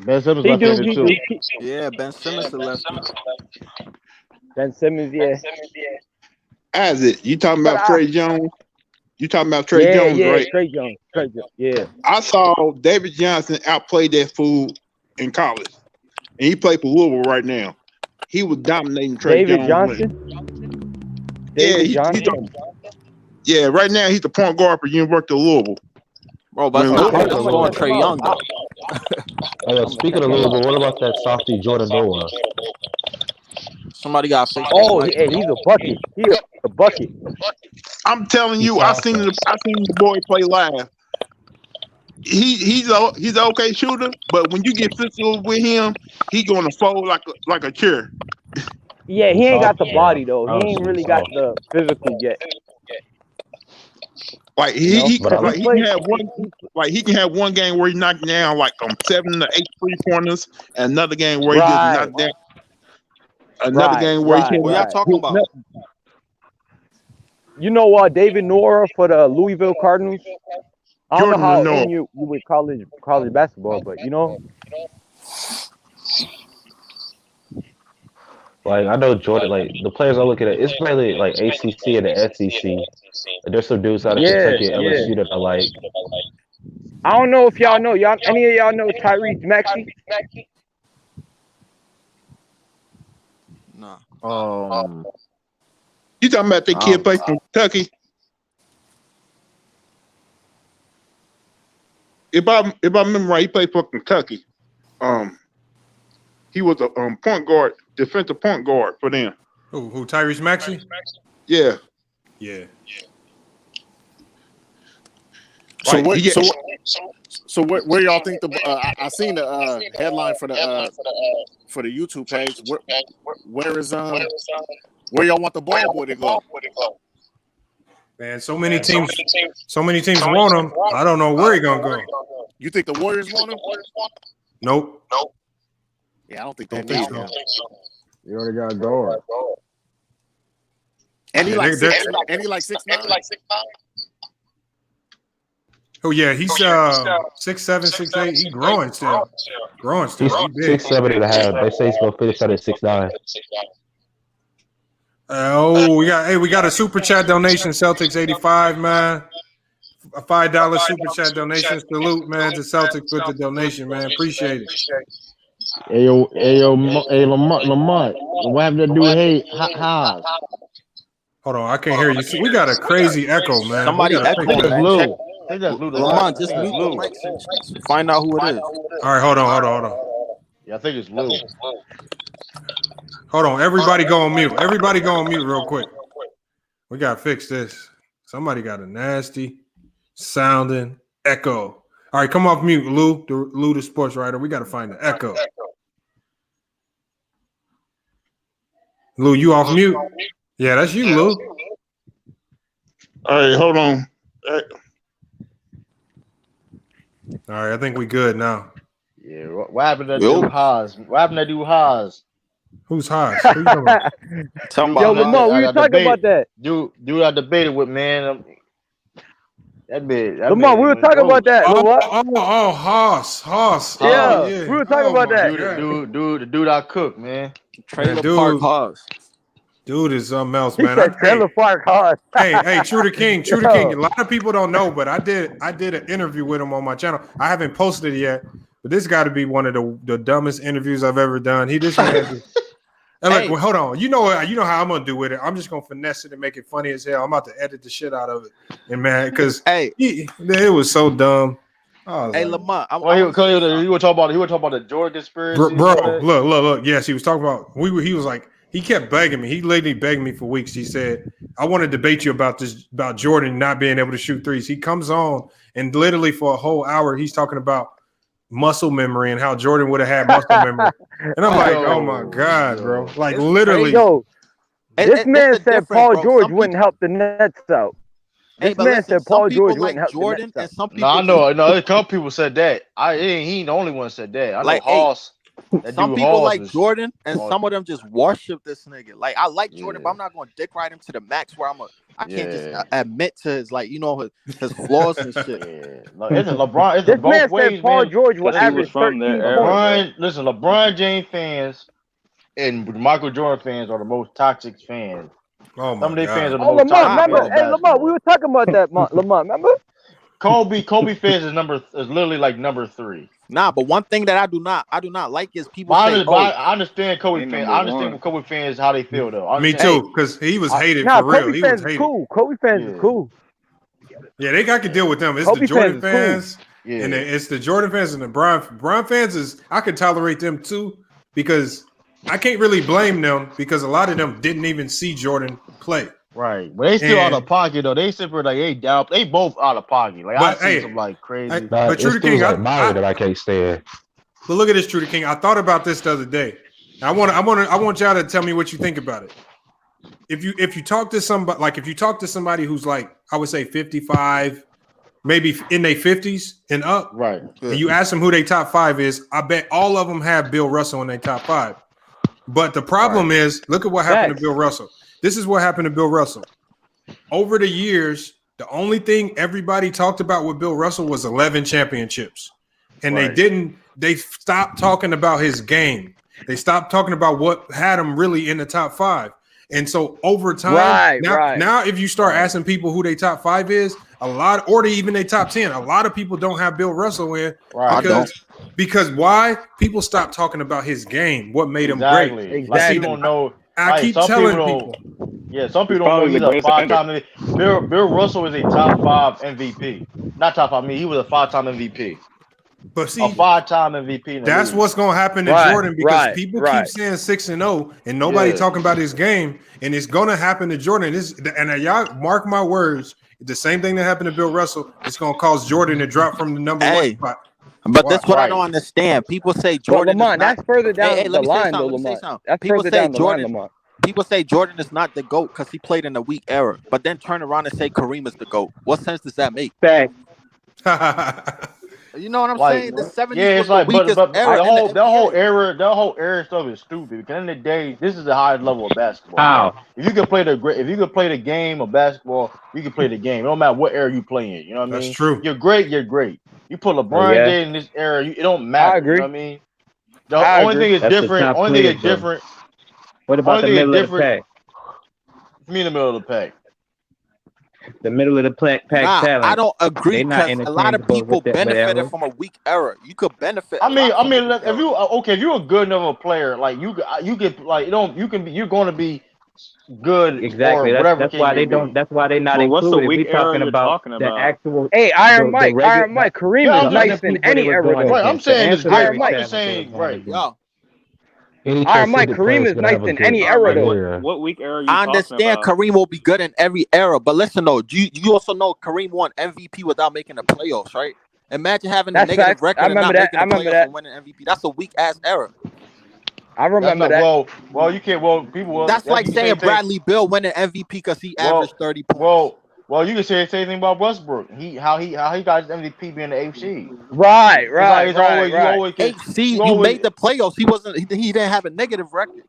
Ben Simmons He do. left-handed too. Yeah, Ben Simmons is a lefty. Ben Simmons, yeah. Isaac, you talking about But Trey Jones? You talking about Trey Jones, right? Trey Jones. Yeah. I saw David Johnson outplay that fool in college, and he played for Louisville right now. He was dominating Trey David Jones. Johnson. Yeah, right now he's the point guard for University of Louisville. Bro, but Speaking that's of going Trey Young though. Hey, yo, speaking of Louisville, what about that softy Jordan Noah? Somebody got fixed. Oh, he's a bucket. He's a bucket. I'm telling you, I seen the boy play live. He's an okay shooter, but when you get physical with him, he gonna fold like a chair. Yeah, he ain't got the body though. He ain't really got the physical yet. Like he can have one game where he knocked down like 7 to 8 3-pointers, and another game where he just knocked down. Another game where he What y'all talking about? You know David Nora for the Louisville Cardinals? I don't know how in you with college basketball, but you know. Like, I know Jordan, like, the players I look at, it's mainly like ACC and the SEC. There's some dudes out of Kentucky and LSU that I like. I don't know if y'all know. Any of y'all know Tyrese Maxey? Nah. You talking about that kid play from Kentucky? If I remember right, he played for Kentucky. He was a point guard, defensive point guard for them. Who Tyrese Maxey? Yeah. So where y'all think I seen the headline for the YouTube page. Where y'all want the ball boy to go? Man, so many teams want him. I don't know where he gonna go. You think the Warriors want him? Nope. Yeah, I don't think they need him. You already got a guard. And he like 6'9". Oh yeah, he's 6'7", 6'8". He growing still. He's 6'7" and a half. They say he's gonna finish out at 6'9". We got a super chat donation, Celtics 85, man. A $5 super chat donation. Salute, man, to Celtics with the donation, man. Appreciate it. Hey, Lamont. What happened to do? Hey, Haas. Hold on, I can't hear you. We got a crazy echo, man. Somebody echoing. Lamont, just mute the mics and find out who it is. All right, hold on. Yeah, I think it's Lou. Hold on, everybody go on mute. Everybody go on mute real quick. We gotta fix this. Somebody got a nasty sounding echo. All right, come off mute, Lou the sports writer. We gotta find the echo. Lou, you off mute? Yeah, that's you, Lou. All right, hold on. All right, I think we good now. Yeah, what happened to do Haas? What happened to do Haas? Who's Haas? Who you talking about? Yo, Lamont, we were talking about that. Dude, I debated with, man. Lamont, we were talking about that. Lamont. Haas. Yeah, Oh, yeah. we were talking about that. The dude I cook, man. Trailer Park Haas. Dude is something else, He man. said Trailer Park Haas. hey, True the King. A lot of people don't know, but I did an interview with him on my channel. I haven't posted it yet, but this got to be one of the dumbest interviews I've ever done. And like, well, hold on. You know how I'm gonna do with it. I'm just gonna finesse it and make it funny as hell. I'm about to edit the shit out of it, and man, because it was so dumb. Hey, Lamont, he would talk about the Jordan conspiracy. Bro, look. Yes, he was talking about. He was like, he kept begging me. He literally begged me for weeks. He said, "I want to debate you about Jordan not being able to shoot threes." He comes on and literally for a whole hour, he's talking about muscle memory and how Jordan would have had muscle memory. And I'm like, oh my God, bro. Like literally. This man said Paul George wouldn't help the Nets out. This man said Paul George wouldn't help Jordan, the Nets out. and some people I know. A couple people said that. He ain't the only one said that. I know Hoss. Some people like Jordan, and some of them just worship this nigga. Like, I like Jordan, but I'm not going to dick ride him to the max where I can't just admit to his, like, you know, his flaws and shit. Isn't LeBron? This man said Paul George will average 13 points. Listen, LeBron James fans and Michael Jordan fans are the most toxic fans. Oh my Some of their fans are the Lamont, most toxic. remember? Hey, Lamont, we were talking about that, Lamont, remember? Kobe fans is literally like number 3. Nah, but one thing that I do not like is people say, I understand Kobe fans. I understand what Kobe fans how they feel though. Me too, because he was hated for real. Kobe he fans was hated. Cool. Kobe fans is cool. Yeah, they got to deal with them. It's Kobe the Jordan fans fans, and it's the Jordan fans and the Bron fans. I could tolerate them too because I can't really blame them because a lot of them didn't even see Jordan play. Right, but they still out of pocket though. They separate like they both out of pocket. Like I see some like crazy. But True the King, that I can't stand. But look at this, True the King. I thought about this the other day. I want y'all to tell me what you think about it. If you talk to somebody who's like, I would say 55, maybe in their 50s and up, right? And you ask them who their top 5 is, I bet all of them have Bill Russell in their top 5. But the problem is, look at what happened to Bill Russell. This is what happened to Bill Russell. Over the years, the only thing everybody talked about with Bill Russell was 11 championships. And they stopped talking about his game. They stopped talking about what had him really in the top 5. And so over time, now if you start asking people who their top 5 is, or even their top 10, a lot of people don't have Bill Russell in because why? People stopped talking about his game, what made him great. Exactly. Like, you don't know. I keep telling people. Yeah, some people don't know he's a 5-time. Bill Russell is a top 5 MVP. Not top 5. I mean, he was a 5-time MVP. But see, a 5-time MVP. That's what's going to happen to Jordan because people keep saying 6-0 and nobody talking about his game, and it's going to happen to Jordan. And y'all mark my words, the same thing that happened to Bill Russell, it's going to cause Jordan to drop from the number 1 spot. But that's what I don't understand. People say Jordan. Lamont, that's further down the line, though, Lamont. That's further down the line, Lamont. People say Jordan is not the GOAT because he played in a weak era, but then turn around and say Kareem is the GOAT. What sense does that make? You know what I'm saying? The 70s was the weakest era. That whole era stuff is stupid. Because at the end of the day, this is the highest level of basketball. How? If you can play the game of basketball, you can play the game. It don't matter what era you play in. You know what I mean? That's true. You're great. You're great. You put LeBron James in this era, it don't matter. I agree. You know what I mean? The only thing is different. What about the middle of the pack? Me in the middle of the pack. The middle of the pack talent. I don't agree because a lot of people benefited from a weak era. You could benefit. I mean, if you're a good enough a player, like you get like you're going to be good. Exactly. That's why they don't. That's why they're not included. What's the weak We're era talking about you're the talking about? actual. Hey, Iron Mike, Kareem is nice in any era. Right, I'm saying it's Iron Mike. I'm just saying, right. Yo. Iron Mike, Kareem is nice in any era, though. What weak era are you I talking understand about? Kareem will be good in every era, but listen though, you also know Kareem won MVP without making the playoffs, right? Imagine having a negative record and not making the playoffs and winning MVP. That's a weak ass era. I remember that. Well, you can't. Well, people. That's like saying Bradley Beal winning MVP because he averaged 30 points. Well, you can say the same thing about Westbrook. How he got his MVP being the 8th seed. Right. You made the playoffs. He didn't have a negative record,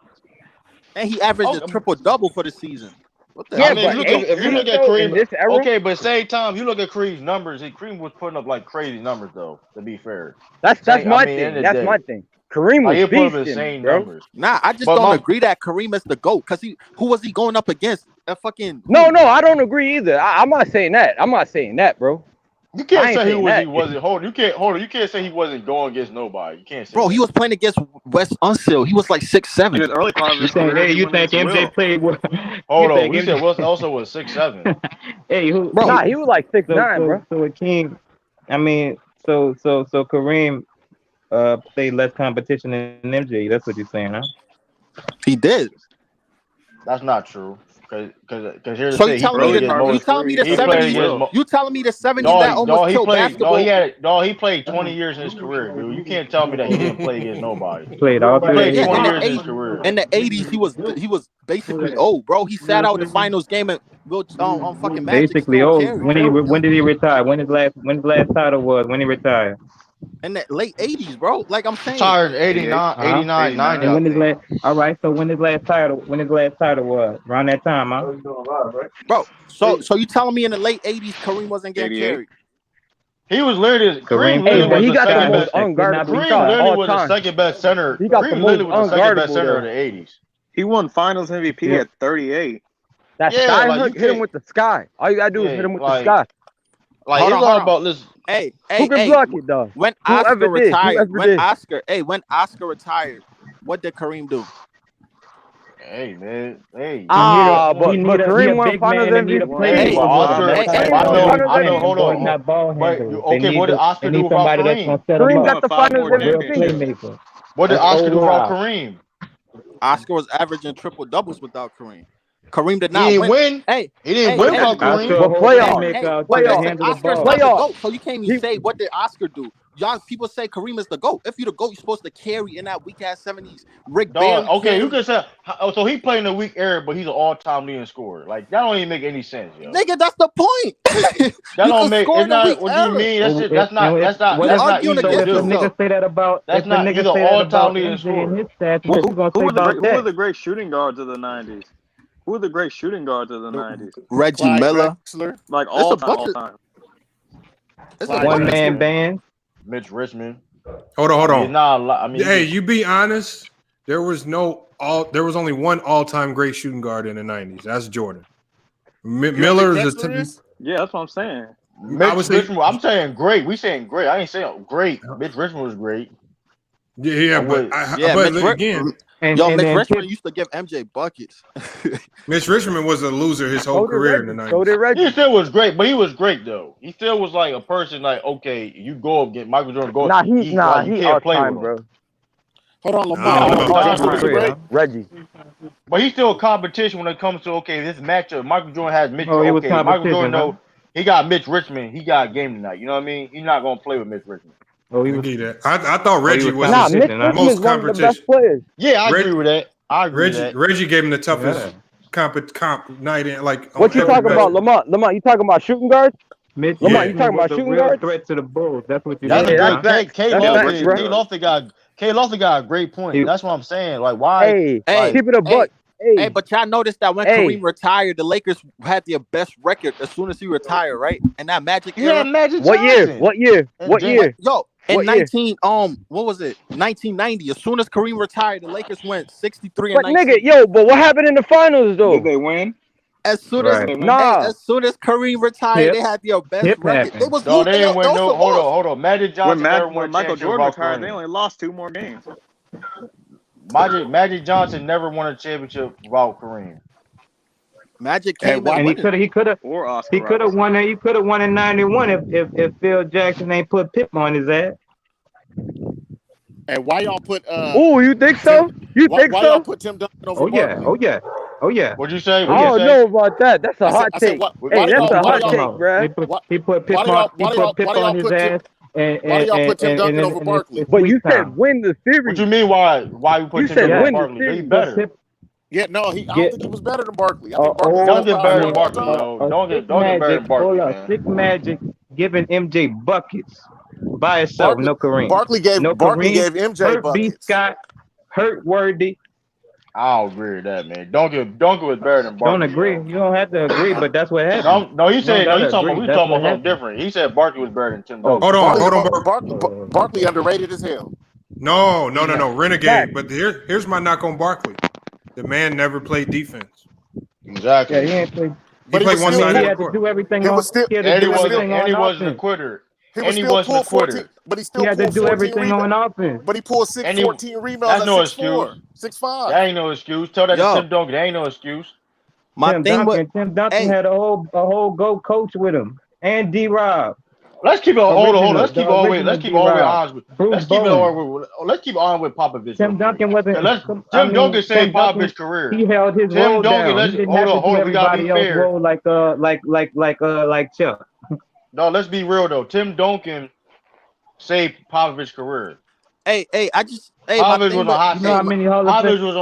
and he averaged a triple double for the season. What the Yeah, I mean, but if you look at in Kareem, this era, okay, but same time, you look at Kareem's numbers. Kareem was putting up like crazy numbers, though. To be fair, that's my in thing. the That's day, my thing. Kareem like was he put up beasting, insane bro. numbers. Nah, I just But don't my agree that Kareem is the GOAT because who was he going up against? A fucking No, I don't agree either. I'm not saying that. I'm not saying that, bro. you can't I ain't say he saying was that. he wasn't hold. You can't say he wasn't going against nobody. You can't say bro. that. He was playing against Wes Unseld. He was like 6'7". In his early part of You his think? career, Hey, he you went think against MJ Will. played with? Hold You on, think we said MJ? Wilson also was 6'7". Hey, who? Bro, Nah, he was like 6'9", bro. So Akeem, I mean, so Kareem played less competition than MJ. That's what you're saying, huh? he did. That's not true. Cause here's the So you thing, he telling me played Early the against part of you his most. telling career, me he the He played played against 70s? against Will. You telling me the 70s that almost killed basketball? he played 20 years in his career, dude. You can't tell me that he didn't play against nobody. Played all He three played of Yeah, 20 in the years in his 80s, career. in the 80s, he was basically old, bro. He sat out the finals game and Will on fucking Magic basically. still Oh, carried. when did he retire? When his last title was? When he retired? In the late 80s, bro. Like I'm saying, Retired in 88, 89, 90, And I when his think. last? All right. So when his last title? When his last title was? Around that time, huh? bro. So you telling me in the late 80s Kareem wasn't getting 88. carried? He was literally Kareem Hey, but was he the got the second most best. unguardable Kareem shot literally all was the time. second best center. He got the Kareem most literally was the second best unguardable center of though. the 80s. He won Finals MVP Yep. at 38. That Yeah, sky like you hook hit him can't. with the sky. All you gotta do is hit Yeah, him with the sky. like Hold it's on, all about this. Hey, Who can block it though? when Whoever Oscar did, retired, whoever did. when Oscar retired, what did Kareem do? Hey man, hey. But Kareem won big Finals man that need a MVP. Hey, but Oscar, Hey, but Kareem I won Finals know. Hold MVP. on. Not ball But handlers. okay, what did Oscar do without somebody that's gonna Kareem? set him Kareem up. got the Five Finals more A real MVP. championships. playmaker. What did That's Oscar do without wild. Kareem? Oscar was averaging triple doubles without Kareem. Kareem did He not didn't win. win. Hey, He didn't hey, win hey, without Oscar Kareem. a But whole playoffs, playmaker out but there, listen, handle the Oscar's ball. not the playoffs. GOAT, so you can't even say what did Oscar do. Y'all people say Kareem is the GOAT. If you're the GOAT, you're supposed to carry in that weak ass 70s. Rick Dog, Barry okay, you carried. can say so he played in a weak era, but he's an all-time leading scorer. Like that don't even make any sense, yo. Nigga, that's the point. That You don't can make score it's in a weak not. What do you era. mean? You That's not arguing easy to against if a do. nigga yourself. say that about That's not. He's an all-time leading MJ scorer. and his stats, Who, what you gonna say about who were that? the great shooting guards of the 90s? Who were the great shooting guards of the 90s? Reggie Clyde Miller. Drexler, Like It's all a time, bunch all of time. it's a Clyde bunch One of man Drexler. band. Mitch Richmond. Hold I mean, it's on. not a lot. I mean, Hey, you be honest. There was only one all-time great shooting guard in the 90s. That's Jordan. Miller is Yeah, that's what I'm saying. Mitch Richmond. I'm saying great. We saying great. I ain't saying great. Mitch Richmond was great. Yeah, but again, Mitch Richmond used to give MJ buckets. Mitch Richmond was a loser his whole career in the 90s. So did Reggie. He still was great, but he was great though. He still was like a person like, okay, you go up get Michael Jordan, go. You can't play with him. Bro. Hold on, Lamont. Reggie. But he's still a competition when it comes to this matchup. Michael Jordan has Mitch. Oh, he was Michael Jordan competition, huh? he got Mitch Richmond. He got a game tonight. You know what I mean? He's not gonna play with Mitch Richmond. Oh, he was. I thought Reggie was Mitch his Richmond most is one of the competition. best players. Yeah, I agree with that. I agree with that. Reggie gave him the toughest comp night in What you talking about, Lamont? Lamont, you talking about shooting guards? Mitch Lamont, you talking about was a shooting real guards? threat to the Bulls. That's what you That's saying. a great. K Lofton got a great point. He- That's what I'm saying. Like, why? Keep it a buck. Hey, but y'all noticed that when Kareem retired, the Lakers had the best record as soon as he retired, right? And that Magic era. Magic What year? What year? What year? Yo, in What year? 1990. As soon as Kareem retired, the Lakers went 63 But and 19. nigga, but what happened in the finals though? Did they win? As soon Right. as soon as Kareem retired, they had their best Hip record. happened. They was No, they losing. didn't win. No, hold on. Magic Johnson never won When a Michael championship Jordan without retired, they Kareem. only lost 2 more games. Magic Johnson never won a championship without Kareem. Magic came And he could have Or Oscar. He could have won it. He could have won in '91 if Phil Jackson ain't put Pip on his ass. And why y'all put? Oh, you think so? You think why so? y'all put Tim Duncan over? Oh yeah. Barkley? Oh yeah. Oh yeah. What'd you say? I don't know about that. That's a hot take. Hey, that's a hot take, bruh. He put Pip on his ass. Why do y'all put Tim Duncan over Barkley? But you said win the series. What you mean? Why you put You Tim said Duncan over win the Barkley? series. He's better. Yeah, no, I don't think he was better than Barkley. I think Barkley Don't get better than was Barkley, though. Don't get better than Barkley, man. Sick Magic giving MJ buckets by itself. No Kareem. Barkley gave no Barkley Kareem, gave MJ Hurt B. buckets. Scott, Hurt Worthy. I don't agree with that, man. Duncan was better than Barkley. Don't agree. Yo. You don't have to agree, but that's what happened. No, he said no. We We talking about something happened. different. He said Barkley was better than Tim Oh, Duncan. Barkley underrated as hell. No, Renegade. But here's my knock on Barkley. The man never played defense. Exactly. Yeah, he ain't played. He played one side He of the had to court. do everything He on. was still, He had to do everything and he on wasn't a offense. quitter. He And was he still wasn't a pull 14, quitter. but he still He had to pulled do 14 everything on rebounds. offense. But he pulled And he- 14 rebounds That's at no 6'4", excuse. 6'5". That ain't no excuse. Tell that Yo. to Tim Duncan. That ain't no excuse. My Tim thing Duncan. with Tim Duncan hey, had a whole GOAT coach with him, and D-Rob. Let's keep it hold on. Let's keep all the way. original Let's keep all the way D-Rob. honest with. Bruce Let's keep it Bowen. all with. Let's keep on with Popovich. Tim Duncan wasn't. Tim Duncan saved Popovich's career. He held his Tim role Duncan. down. He didn't have to do We gotta be everybody else's fair. role like Chuck. No, let's be real though. Tim Duncan saved Popovich's career. hey, my Popovich thing was on a hot You know how seat. many Hall of Popovich was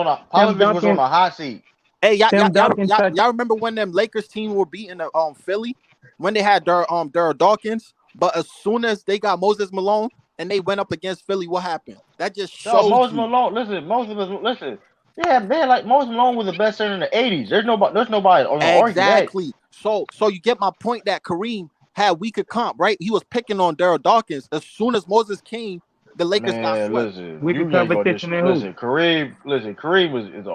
on a hot seat. Hey, Tim Duncan touched- y'all remember when them Lakers team were beating the Philly when they had Daryl Dawkins, but as soon as they got Moses Malone and they went up against Philly, what happened? That just shows Moses you. Malone. Listen. Yeah, man. Like Moses Malone was the best center in the '80s. There's nobody on the argue that. Exactly. So you get my point that Kareem had weaker comp, right? He was picking on Daryl Dawkins. As soon as Moses came, the Lakers got swept. Listen, We can competition in who? Kareem is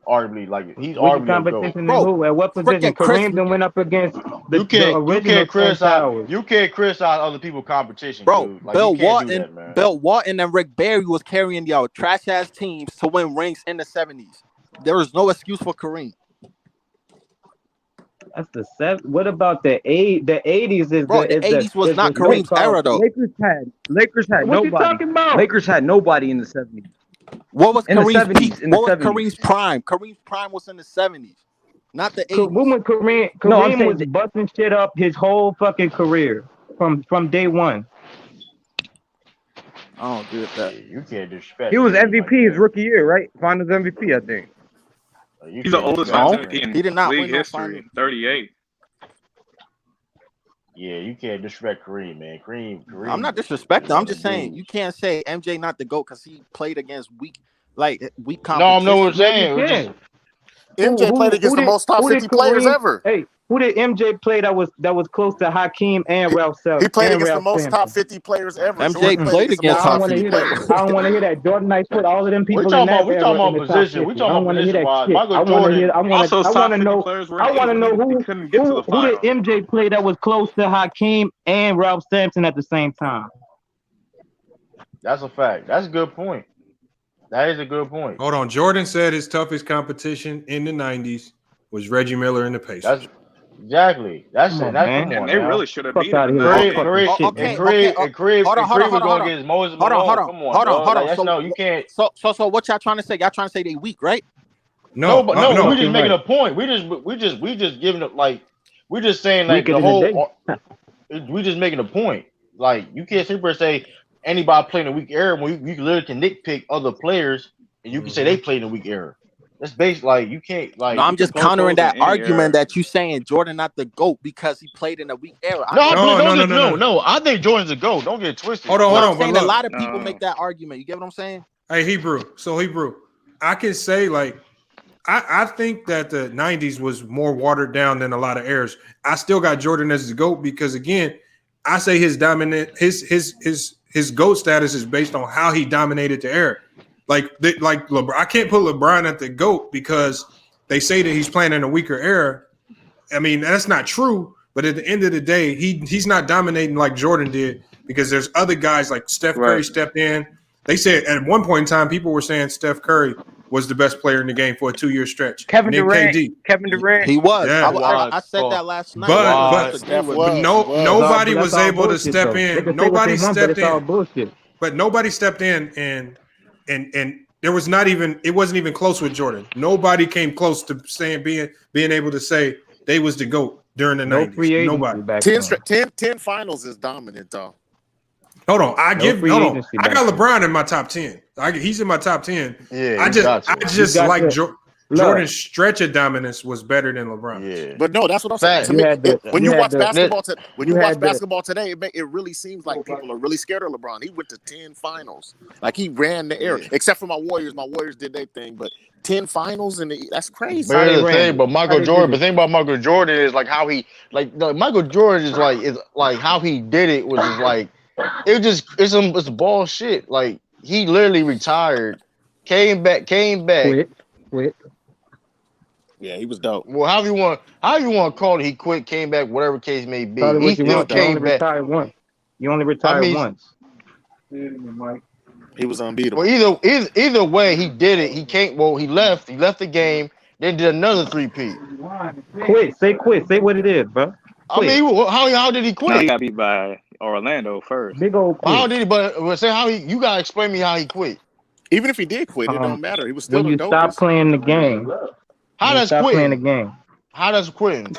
arguably like he's We can arguably competition in Bro, who? At what position? freaking Chris- Kareem then went up against the you can't original criticize. You can't criticize other people's competition, Bro, dude. Like, Bill you can't do Walton, that, man. Bill Walton and Rick Barry was carrying y'all trash ass teams to win rings in the 70s. There is no excuse for Kareem. That's the seven. What about the 80s? Is Bro, the the 80s was is not the Kareem's so-called- era though. Lakers had What you nobody. talking about? Lakers had nobody in the 70s. What was In the Kareem's 70s, peak? in the What was 70s. Kareem's prime? Kareem's prime was in the 70s, not the 80s. When Kareem No, I'm saying was busting shit up his whole fucking career from day one. I don't agree with that. You can't disrespect. He was Kareem MVP like his that. rookie year, right? Finals MVP, I think. You He's the can't oldest disrespect finals Kareem. MVP in He did not league win no history. finals. 38. Yeah, you can't disrespect Kareem, man. Kareem. I'm not disrespecting. I'm just saying you can't say MJ not the GOAT because he played against weak competition. No, I'm not what I'm saying. Yeah. It's just- MJ played against the most top 50 players ever. Hey, who did MJ play that was close to Hakeem and Ralph Sampson? He played against the most top 50 players ever. MJ Jordan played the against most top top 50 I don't players. want to hear that. Jordan Knight put all of them people We in talking that about era in the top position. 50. We I talking don't about want to hear that position-wise. shit. Michael I want to Jordan- hear. I Also, want top to 50 know. players were I want to know injured. who They couldn't get to the who did finals. MJ play that was close to Hakeem and Ralph Sampson at the same time. That's a fact. That's a good point. That is a good point. Hold on. Jordan said his toughest competition in the 90s was Reggie Miller and the Pacers. That's exactly. That's Come it. on, That's man. come And on they now. really should have Fuck beat out him. of here. Kareem, Fuck Kareem, this shit, okay, man. Kareem Hold on, was going against Moses Hold on, Malone. hold on. Come on, Hold on, dog. hold on. Like, So- no, you can't. So what y'all trying to say? Y'all trying to say they weak, right? No, but no, no. we just making right. a point. We just giving it like we just saying like Weaker the than the whole. We just making a point. Like you can't simply say anybody playing a weak era when you literally can nitpick other players and you can say they played in a weak era. That's based like you can't like. No, I'm just Go countering close in that any argument era. that you saying Jordan not the GOAT because he played in a weak era. No. I think Jordan's a GOAT. Don't get it twisted. Hold on, hold I'm on. But saying a look, lot of people No. make that argument. You get what I'm saying? hey, Hebrew. So Hebrew, I can say like I think that the 90s was more watered down than a lot of eras. I still got Jordan as the GOAT because again, I say his dominant his GOAT status is based on how he dominated the era. Like LeBron, I can't put LeBron at the GOAT because they say that he's playing in a weaker era. I mean, that's not true. But at the end of the day, he's not dominating like Jordan did because there's other guys like Steph Curry Right. stepped in. They said at one point in time, people were saying Steph Curry was the best player in the game for a 2-year stretch. Kevin And then Durant. KD. Kevin Durant. He was. Yeah. I said that last night. But- I but- disagree with Steph him. was. Nobody But was that's all able to bullshit, step though. They in. can say what Nobody they want, but stepped it's all in. bullshit. But nobody stepped in and there was not even it wasn't even close with Jordan. Nobody came close to saying being able to say they was the GOAT during the No 90s. free agency Nobody. back 10, then. 10 finals is dominant, though. Hold on. free Hold on. agency I back got then. LeBron in my top 10. He's in my top 10. Yeah, I you got to. just You got like to. Jordan. Jordan's stretch of dominance was better than LeBron. Yeah, but no, that's what I'm saying. To me, when you watch basketball today, it really seems like people are really scared of LeBron. He went to 10 finals, like he ran the air. Except for my Warriors. My Warriors did their thing, but 10 finals and that's crazy. But here's the thing, but Michael Jordan. The thing about Michael Jordan is like how he Michael Jordan is like how he did it was just like it's bullshit. Like he literally retired, came back, quit. Yeah, he was dope. Well, how you want to call it? He quit, came back, whatever case may be. He still came back. You only retired once. He was unbeatable. Well, either way, he did it. He came. Well, he left. He left the game. Then did another 3-peat. Quit. Say what it is, bro. Quit. I mean, how did he quit? He got beat by Orlando first. Big old quit. How did he? But say how he? You gotta explain me how he quit. Even if he did quit, it don't matter. He was still when you stop playing the game. How does quitting? Playing the game. How does quitting?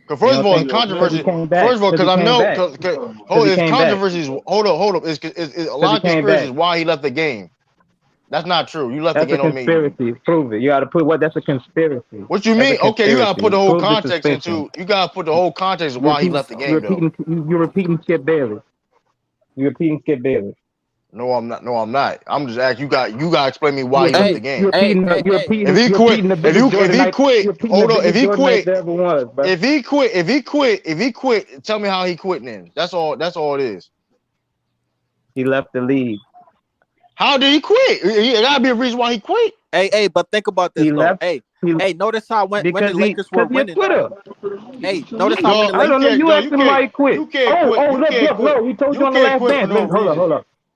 Because first of all, it's controversy. First of all, because I know, it's controversies. Hold up. It's a lot of conspiracies why he left the game. That's not true. You left the game on me. That's a conspiracy. Prove it. You got to put that's a conspiracy. What you mean? Okay, you got to put the whole context into. You got to put the whole context of why he left the game. You're repeating Skip Bayless. No, I'm not. I'm just asking. You got to explain me why he left the game. If he quit, tell me how he quit then. That's all it is. He left the league. How did he quit? There gotta be a reason why he quit. Hey, but think about this though. Hey, notice how when the Lakers were winning. Hey, notice how when the Lakers. I don't know. You asking why he quit? Look. We told you on the last dance.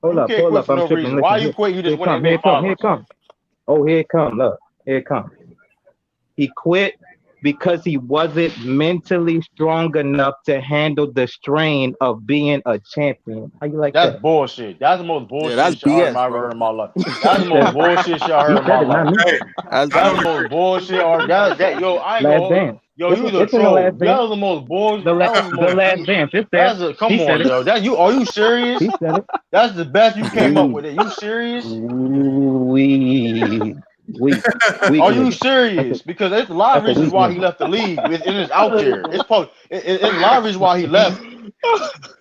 Hold up. I'm tripping. Why you quit? You just went here it comes. Oh, here it comes. Look, here it comes. He quit because he wasn't mentally strong enough to handle the strain of being a champion. How you like that? That's bullshit. That's the most bullshit that's shit BS, I've ever heard in my life. That's the most bullshit shit I heard in my life. That's the most bullshit. Yo, I ain't gonna. Yo, you the troll. That was the most bullshit. The last dance. Come on, yo. Are you serious? He said it. That's the best you came up with. It. You serious? Are you serious? Because there's a lot of reasons why he left the league. It's out there. It's a lot of reasons why he left.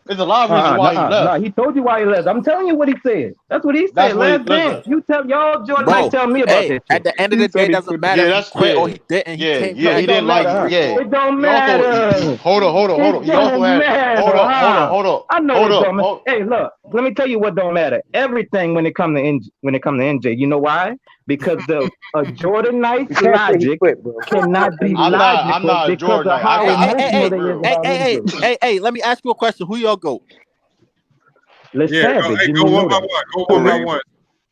There's a lot of reasons why he left. He told you why he left. I'm telling you what he said. That's what he said. Last dance. You tell y'all, Jordan, might tell me about this. At the end of the day, it doesn't matter if he quit or he didn't. He didn't like. It don't matter. Hold on. He also had. Hold on. I know it don't matter. Hey, look. Let me tell you what don't matter. Everything when it comes to NJ. You know why? Because the Jordanite logic cannot be logical. I'm not a because of how emotional they is. Hey, let me ask you a question. Who y'all go? Let's have it. Go one by one.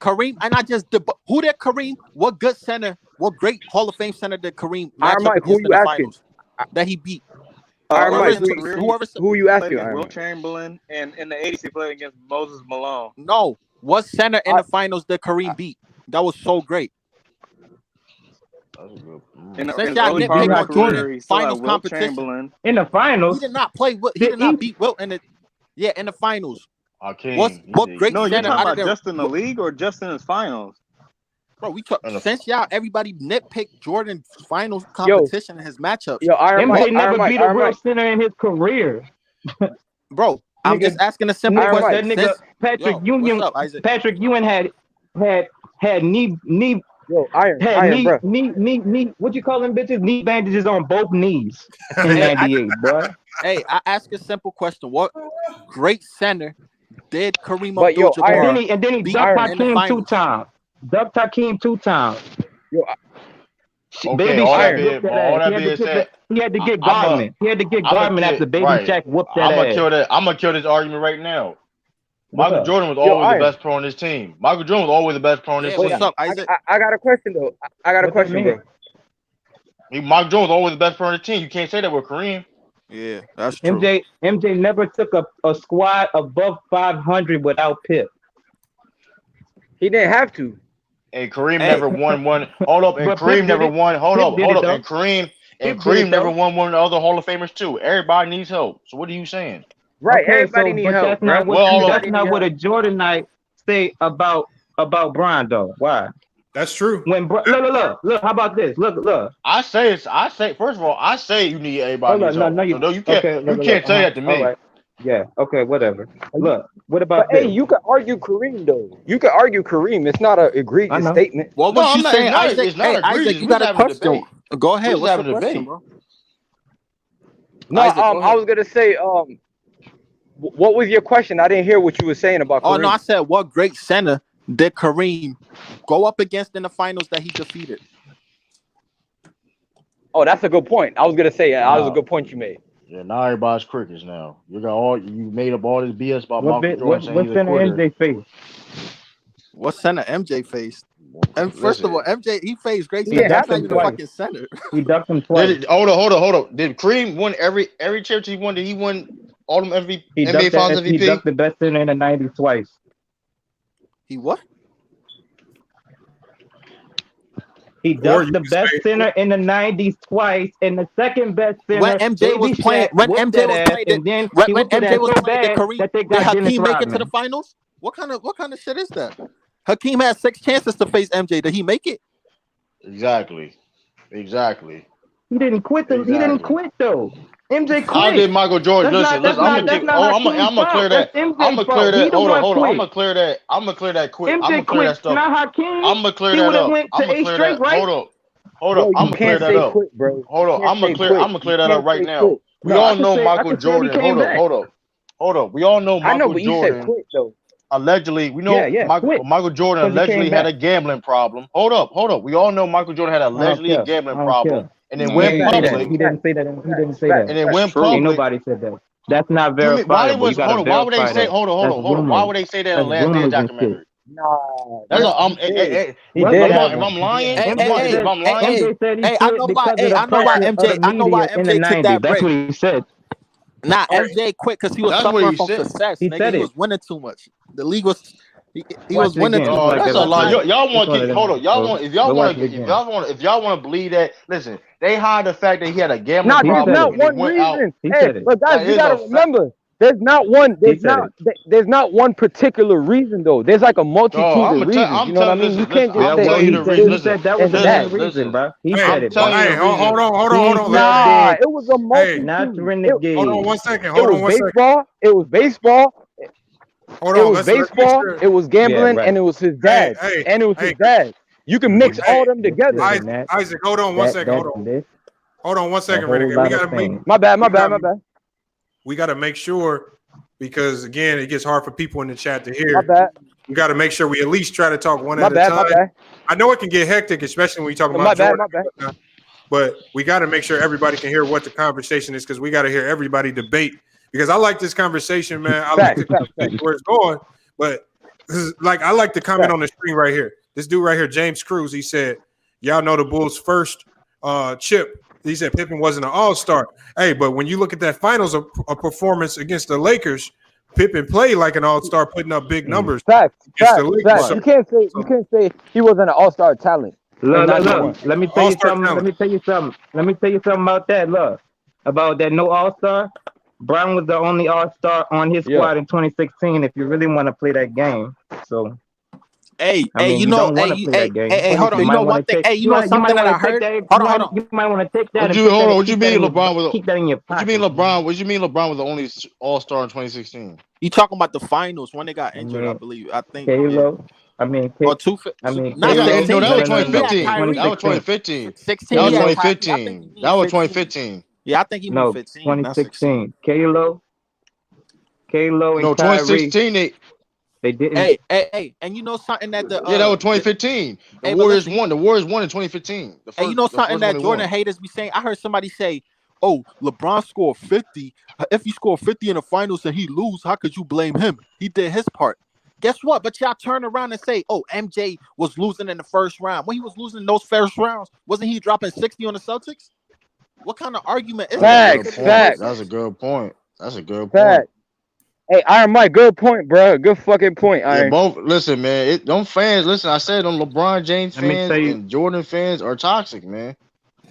Kareem, and I just who did Kareem? What good center? What great Hall of Fame center did Kareem match up against in the finals that he beat? Who you asking? Will Chamberlain, and in the 80s he played against Moses Malone. No, what center in the finals did Kareem beat? That was so great. Since y'all nitpick on Jordan finals competition, in the finals, he did not play. He did not beat Wilt in the finals. What great No, you're center talking out about of just in the league or just in his finals? Bro, we talk since y'all everybody nitpick Jordan's finals competition and his matchups. MJ never beat a real center in his career. Bro, I'm just asking a simple question. That nigga Patrick Ewing had knee what you call them bitches? Knee bandages on both knees in '98, bro. Hey, I ask a simple question. What great center did Kareem Abdul-Jabbar and then he ducked Hakeem 2 times. Ducked Hakeem 2 times. Baby Shaq said, he had to get Garmin. He had to get Garmin after Baby Shaq whooped that ass. I'm gonna kill this argument right now. Michael Jordan was always the best pro on this team. Michael Jordan was always the best pro on this team. What's up, Isaac? I got a question though. Bro. Michael Jordan was always the best pro on the team. You can't say that with Kareem. Yeah, that's true. MJ never took a squad above 500 without Pip. He didn't have to. And Kareem never won one. Hold up, and Kareem never won. Hold up, and Kareem never won one of the other Hall of Famers too. Everybody needs help. So what are you saying? Right, everybody needs help. That's not what a Jordanite say about Brian though. Why? That's true. When look. How about this? Look. I say first of all, I say you need everybody. Hold on, no, you can't. Okay, You can't say that to me. All right. Yeah. Okay. Whatever. Look. What about But hey, this? you could argue Kareem though. You could argue Kareem. It's not an I egregious know. statement. What No, was you saying, it's not. Isaac? It's not Hey, egregious. Isaac, you We got just a having a question? debate. Go ahead. We just What's the having a question, debate. bro? No, Isaac, go I ahead. was gonna say, what was your question? I didn't hear what you were saying about Oh no, I Kareem. said what great center did Kareem go up against in the finals that he defeated? Oh, that's a good point. I was gonna say that was a Nah. good point you made. Yeah, now everybody's crickets now. You made up all this BS about What Michael Jordan saying what's he's a in the quitter. MJ face? What center MJ faced? And first of all, Listen, MJ he faced great He center. That's ducked not him even a twice. fucking center. He ducked him twice. hold on. Did Kareem win every championship he won? Did he win all them He NBA Finals He MVP? ducked the best center in the '90s twice. He what? He Or ducked you the can best say, center in the '90s twice, and the second best When center, MJ was Baby playing, Shaq, whooped that ass, and then he when whooped that MJ ass was so playing, did bad Kareem, that they did got Dennis Hakeem make it to the Rodman. finals? What kind of shit is that? Hakeem had 6 chances to face MJ. Did he make it? Exactly. He didn't quit. He didn't quit though. MJ How quit. did Michael Jordan? That's Listen. I'm not gonna Hakeem's clear fault. that. That's MJ's I'm gonna clear fault. He that. the Hold on. one I'm quit. gonna clear that quick. I'm MJ gonna clear that quit, stuff. not Hakeem. I'm gonna clear He that would have up. went I'm to gonna 8 clear straight, that. right? Hold Bro, up. I'm you gonna clear can't that say up. quit, bro. Hold You up. can't I'm gonna say clear. quit. I'm gonna You clear that up can't right say now. quit. We No, all know I Michael can say he Jordan. came back. Hold up. We all know I know, Michael but you said Jordan. quit though. Allegedly, we know quit. Michael Jordan 'Cause he came allegedly had back. a gambling problem. Hold up. We all know Michael Jordan had I don't allegedly a care. gambling I don't problem, care. and then He went didn't say that. public. He didn't say that. He didn't say Facts. that. And then went Ain't public. nobody said that. That's not You mean why they verifiable. You was gotta hold on? Why would they verify say that. hold on? That's Why rumors. would they say that in That's the Last Dance rumors and shit. documentary? Nah, That's bro, a he did Lamont, have if one. I'm lying, Hey, MJ hey, if said I'm lying, MJ said he hey, I quit know because why. of Hey, the I know why pressure of the MJ media in the took 90s. that That's break. what he said. Nah, hey, MJ quit because he was that's what suffering he from said. success. He Nigga, said he it. was winning too much. The league was he Watch was it winning again. too It's much. like He That's that. a got Watch it lie. again. tired. Y'all It's want to harder keep. than Hold on. that, Y'all bro. want if y'all But want watch it to again. if y'all want to believe that. Listen, they hide the fact that he had a gambling Nah, He there's said problem not it. and he one went out. reason. He Hey, said it. but guys, That we is gotta a fact. remember, there's not one. He said it. There's not one particular reason though. There's like a multitude of reasons. I'm You know what I telling. mean? You Listen. can't just I'm Yeah, say, well, telling you oh, he the said reason. this he said that was and the that. main reason, bro. He hey, said I'm it, bro. telling you hey, the reason. hold He on. Nah, said it. it was a Hey, Not multitude. hold on renegade. 1 second. It Hold was on 1 second. baseball. It was baseball. Hold It on. was Let's make baseball. sure. It was Yeah, gambling, right. and it was his Hey, dad. hey, And it was his hey, dad. You can mix hey, all them together. This and that. Isaac. Hold on 1 second. Hold on 1 A second, whole Renegade. lot of things. My bad. We got to make sure because again, it gets hard for people in the chat to My hear. bad. We got to make sure we at least try to talk one My at a bad. My time. bad. I know it can get hectic, especially when you talk My about bad. Jordan, My bad. and whatnot, but we got to make sure everybody can hear what the conversation is because we got to hear everybody debate. Because I like this conversation, man. I like the conversation where it's going, but this is like I like the comment on the screen right here. This dude right here, James Cruz, he said, "Y'all know the Bulls' first chip." He said Pippen wasn't an all-star. Hey, but when you look at that finals of a performance against the Lakers, Pippen played like an all-star, putting up big numbers Facts. against the Lakers. You can't say he wasn't an all-star talent. Look. And Let me tell you something. Let me tell you something about that. Look, about that no all-star. Brown was the only all-star on his squad in 2016. If you really want to play that game, so. Hey, you don't want to play that game. hold on. You know one thing. Hey, you know something that I heard. Hold on. You might want to take that. Hold on. What you mean LeBron was? Keep that in your pocket. What you mean LeBron was the only All-Star in 2016? You talking about the finals when they got injured? I believe. I think. Halo. I mean, or two. Not No, 16. that was 2015. 2015. That was 2015. 16. That was He had 2015. That was 2015. Yeah, I think he moved 15. 2016. Kalo and no, 2016 they didn't. Hey, and you know something that the that was 2015. The Warriors won. The Warriors won in 2015. And you know something that Jordan haters be saying? I heard somebody say, "Oh, LeBron scored 50. If he scored 50 in the finals and he lose, how could you blame him? He did his part." Guess what? But y'all turn around and say, "Oh, MJ was losing in the first round." When he was losing in those first rounds, wasn't he dropping 60 on the Celtics? What kind of argument is that? Facts. That's a good point. Hey, Iron Mike, good point, bro. Good fucking point, Iron. Yeah, both. Listen, man. Them fans. Listen, I said them LeBron James fans and Jordan fans are toxic, man.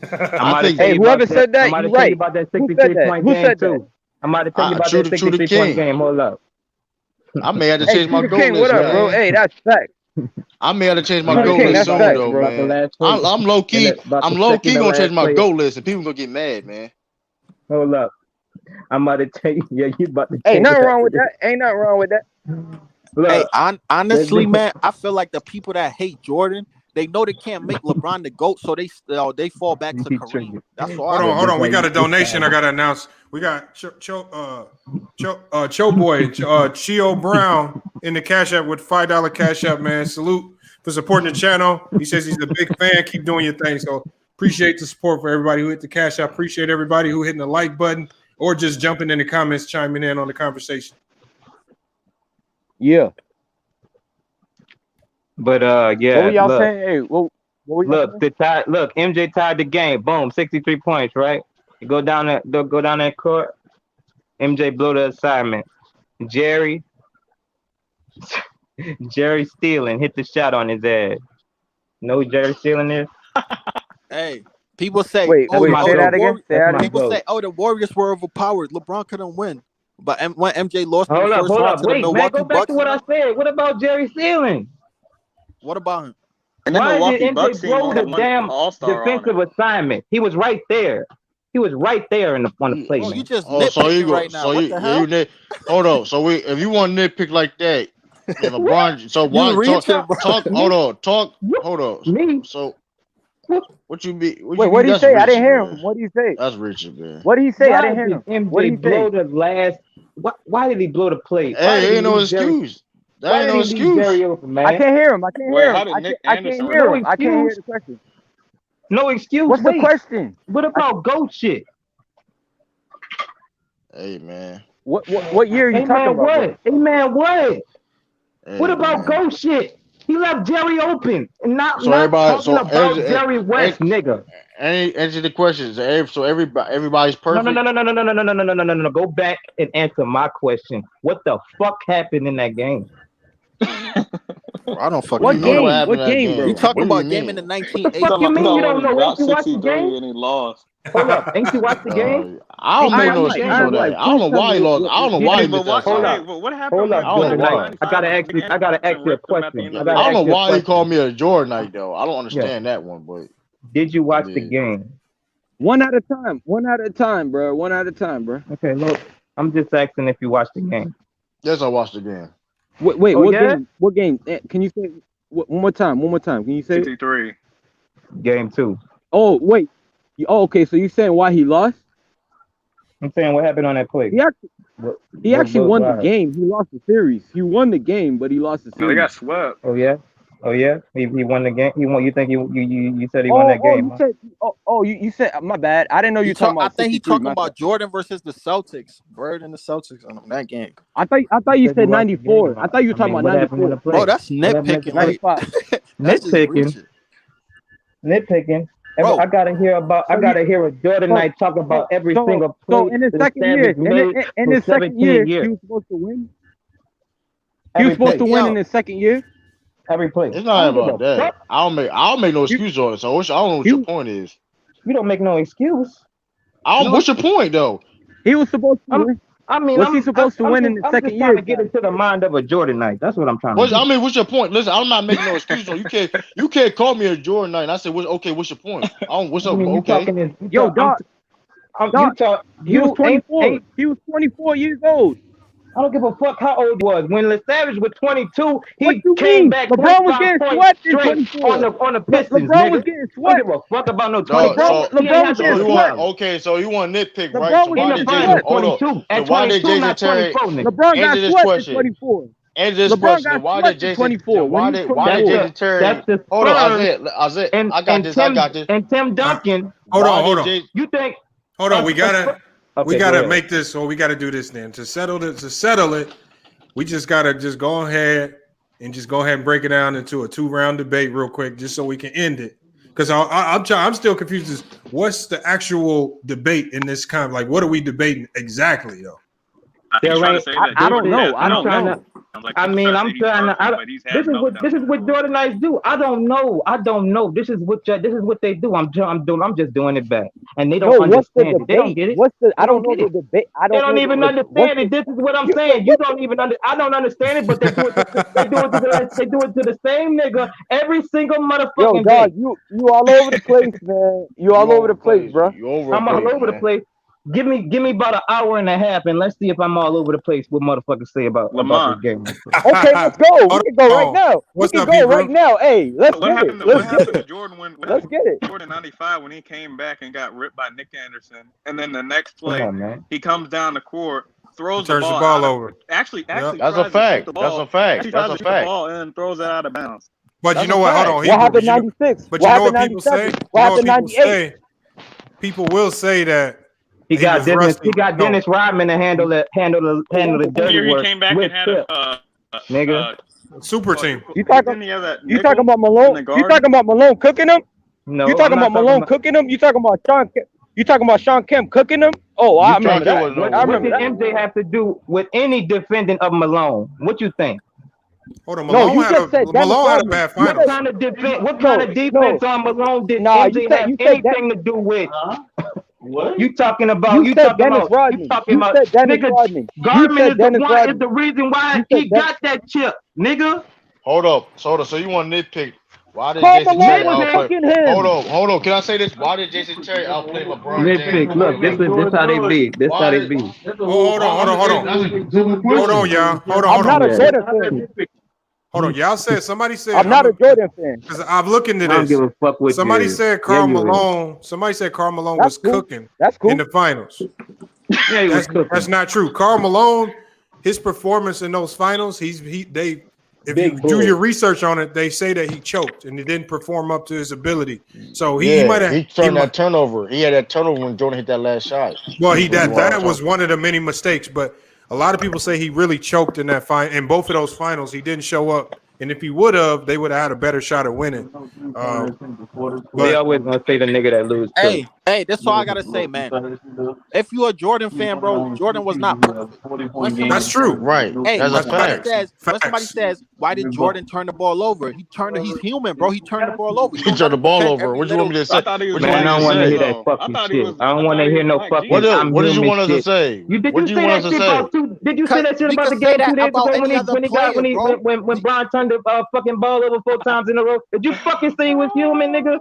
Hey, whoever said that, you're right. About that Who said that? point Who game said too. that? I'm about to tell you about that 63-point game. Hold up. I may have to change my goal list, what up, man. bro? Hey, that's fact. I may have to change my About goal the- list soon, facts, though, bro. about the man. last place. I'm low key. About I'm the low second key to gonna change last my place. goal list, and people gonna get mad, man. Hold up. I'm about to tell you. Yeah, you about to Hey, change nothing it wrong with after that. Ain't nothing wrong with that. this. Hey, Look, honestly, let's man, I feel like the people that hate Jordan, they know they can't make LeBron the GOAT, so they fall back to He Kareem. triggered. That's all I Hold on, feel. hold on. We That's got how a donation I got to announce. We got Cho Boy, Chio Brown in the Cash App with $5 Cash App, man. Salute for supporting the channel. He says he's a big fan. Keep doing your thing. So appreciate the support for everybody who hit the Cash App. Appreciate everybody who hitting the like button or just jumping in the comments, chiming in on the conversation. Yeah. But What were yeah, y'all look, saying? Hey, what were y'all saying? look, MJ tied the game. Boom, 63 points, right? You go down that court. MJ blew the assignment. Jerry stealing, hit the shot on his ass. Know who Jerry stealing is? Hey, people say, Wait, That's my say that goat. again. Say That's that my again. people goat. say, the Warriors were overpowered. LeBron couldn't win. But when MJ lost in Hold the up, first hold round up. to the Wait, man, Milwaukee go back to Bucks, what I said. What about Jerry stealing? what about him? And then Why did Milwaukee MJ Bucks team blow only the had one damn All-Star on defensive it. assignment? He was right there. He was right there on the play, Oh, you man. just Oh, so you nitpicking go. right now. So What you the yeah hell? you nit. Hold on. So if you want to nitpick like that, then LeBron. So You why reaching, bro. talk? Hold on. Talk. Hold on. Me? So what you be? What Wait, you what mean? did he That's say? I didn't Richard, hear him. man. What did he say? That's Richard, man. What did he say? I Why didn't hear did him. What did MJ he say? blow the last? Why did he blow the play? Why did Hey, he ain't no leave Jerry? excuse. That Why ain't did no he leave Jerry excuse. open, I man? can't hear him. I can't Wait, hear how him. did Nick I can't Anderson hear No him. I can't hear excuse. the question. No excuse. What's the Wait. question? What about goat shit? Hey, man. What year are you Hey talking man, about, bro? what? Hey man, what? What Hey, about man. goat shit? He left Jerry open, and not So everybody. talking So about Jerry West, nigga. answer the questions. So everybody's No, perfect. no. Go back and answer my question. What the fuck happened in that game? I don't What do fucking you What know. mean? What game? happened What in that game, game? You bro? talking What do you about game in the mean? The 1980s? fuck you Talking mean you about don't when he know? Ain't dropped you watch the 63 game? and he lost. Hold up, ain't you watch the game? I don't Ain't you make watch no the excuse game? on that. I don't know why he lost. I don't know why he missed that Hold shot. up. But what happened Hold when up, I don't know Jordan Knight. why. Nick I gotta ask you a ripped him at the question. end I of the gotta I don't ask know you a why he question. called me a Jordan Knight though. I don't Yeah. understand that one, but Did you watch the yeah. game? One at a time. One at a time, bro. One at a time, bro. Okay, look. I'm just asking if you watched the game. Yes, I watched the game. Wait, Oh, what yeah? game? What game? Can you say one more time? One more time. Can you say it? 63. Game 2. Oh, wait. Okay. So you saying why he lost? I'm saying what happened on that play. He actually won the What? game. He lost the series. He won the game, but he lost the No, they series. got swept. Oh yeah. He won the game. He won. You think you said he won that game? You Huh? said you said my bad. I didn't know you talking I about think 63. he talking My about bad. Jordan versus the Celtics. Bird and the Celtics on that game. I thought you said 94. I thought you were talking about what happened in 94. the play? Bro, that's What happened in the nitpicking. play? Like that's just reaching. Nitpicking. Bro, I gotta hear about. I gotta hear a Jordan Knight talk about every single play. So in the second year, in his second year, he was supposed to win. He was supposed to win in his second year. Every play. It's not about that. I don't make no excuse on it. So I don't know what your point is. You don't make no excuse. What's your point though? He was supposed to win. I mean, was he supposed to win in the second year? I'm just trying to get into the mind of a Jordan Knight. That's what I'm trying to do. I mean, what's your point? Listen, I'm not making no excuse. So you can't call me a Jordan Knight. And I said, what's your point? What's up? Okay. Yo, dog. He was 24. He was 24 years old. I don't give a fuck how old he was. When LeSavage was 22, he you came mean? back. LeBron was getting swept in straight 24. on the Pistons. LeBron nigga. was getting I swept. don't give a fuck about no No, 24. LeBron was getting swept. So you want to nitpick, LeBron right? So was why getting did swept. hold on? So why did Jason Terry LeBron got swept in 24. Answer this LeBron question. got Why swept did in Jason? 24. Why did Jason Terry? Hold on, Isaiah. I got this. And Tim Duncan. Hold on. You think? Hold on. We gotta ahead. make this, or we gotta do this then to settle it. We just gotta go ahead and break it down into a 2-round debate real quick, just so we can end it. Because I'm still confused as what's the actual debate in this kind of, like, what are we debating exactly though? I don't know. Like I mean, I'm trying to. but he's had This is what Jordanites do. I don't know. This is what they do. I'm just doing it back, and they don't understand it. They don't get it. I don't know the debate. I They don't don't know even the, understand it. This is what I'm saying. You don't even I don't understand it, but they do it. They do it to the same nigga every single motherfucking Yo, day. dog, you all over the place, man. You all over the place, bro. I'm all over the place. Give me about an hour and a half, and let's see if I'm all over the place. What motherfuckers say about this game? Okay, let's go. We can go right now. What's we up, can go Hebrew? right now. Hey, let's What get happened it. to, what Let's happened get to it. Jordan when Let's get it. Jordan 95 when he came back and got ripped by Nick Anderson, and then the next play Come on, man. he comes down the court, throws Turns the the ball, ball over. Actually, Yep. That's a tries to fact. shoot the ball. That's a fact. Actually tries That's to a shoot the fact. ball and then throws it out of bounds. But That's you know a what? fact. Hold on, What Hebrew. happened But 96? But What you know what happened people say? 97? You What know what happened people 98? say? People will say that He got was Dennis. rusty. He got No. Dennis Rodman to handle the dirty Here he work came back with and had Tip, a nigga. Super team. You talking didn't he have that you nickel talking about in the Malone? You guard? talking about Malone cooking them? No, You talking I'm not about Malone cooking them? You talking about Sean? You talking about Sean Kemp cooking them? Oh, I remember Kemp that. was no What, I what remember did that. MJ have to do with any defending of Malone? What you think? Hold on, No, Malone you had just said Dennis Malone had a Rodman. bad You finals. What kind of defense? What kind of defense on Malone did Nah, MJ you said have you said that. anything to do with? What? You talking about? You You said talking Dennis about? Rodman. You talking You about? said Dennis Nigga, Rodman. You Garmin said is the Dennis one. Is Rodman. the reason why You he said got that chip, nigga. Hold up. So you want to nitpick? Why did Karl Jason Malone Terry was outplay? cooking him. Hold on. Can I say this? Why did Jason Terry outplay LeBron James? Nitpick. Look, this how they be. This how they be. Hold on. Hold on, y'all. Hold I'm not a on. Jordan fan. Hold on. Y'all said somebody said I'm not a Jordan fan. because I'm looking I at don't this. give a fuck what Somebody you is. said Yeah, Karl you is. Malone. Somebody said Karl Malone That's was cool. cooking That's cool. in the finals. Yeah, he was cooking. That's not true. Karl Malone, his performance in those finals, if Big you do bull. your research on it, they say that he choked and he didn't perform up to his ability. So he might have. He turned that turnover. He had that turnover when Jordan hit that last shot. Well, that was one of the many mistakes, but a lot of people say he really choked in that in both of those finals. He didn't show up, and if he would have, they would have had a better shot at winning. They always gonna say the nigga that lose. Hey, that's all I gotta say, man. If you're a Jordan fan, bro, Jordan was not perfect. That's true. Right. Hey, That's when a fact. somebody says, why did Jordan turn the ball over? He's human, bro. He turned the ball over. He turned the ball over. What you want me to say? I thought he was Man, I don't want to hear that I fucking thought he shit. was- I don't I want thought to he hear was no like fucking. Jesus. What did you want us to shit. say? You did What you do say you want that us to shit say? about two? Did you say that shit We about the could say game that 2 days about ago any other when Bron turned the fucking ball over 4 times in a row? Did you fucking say he was human, nigga?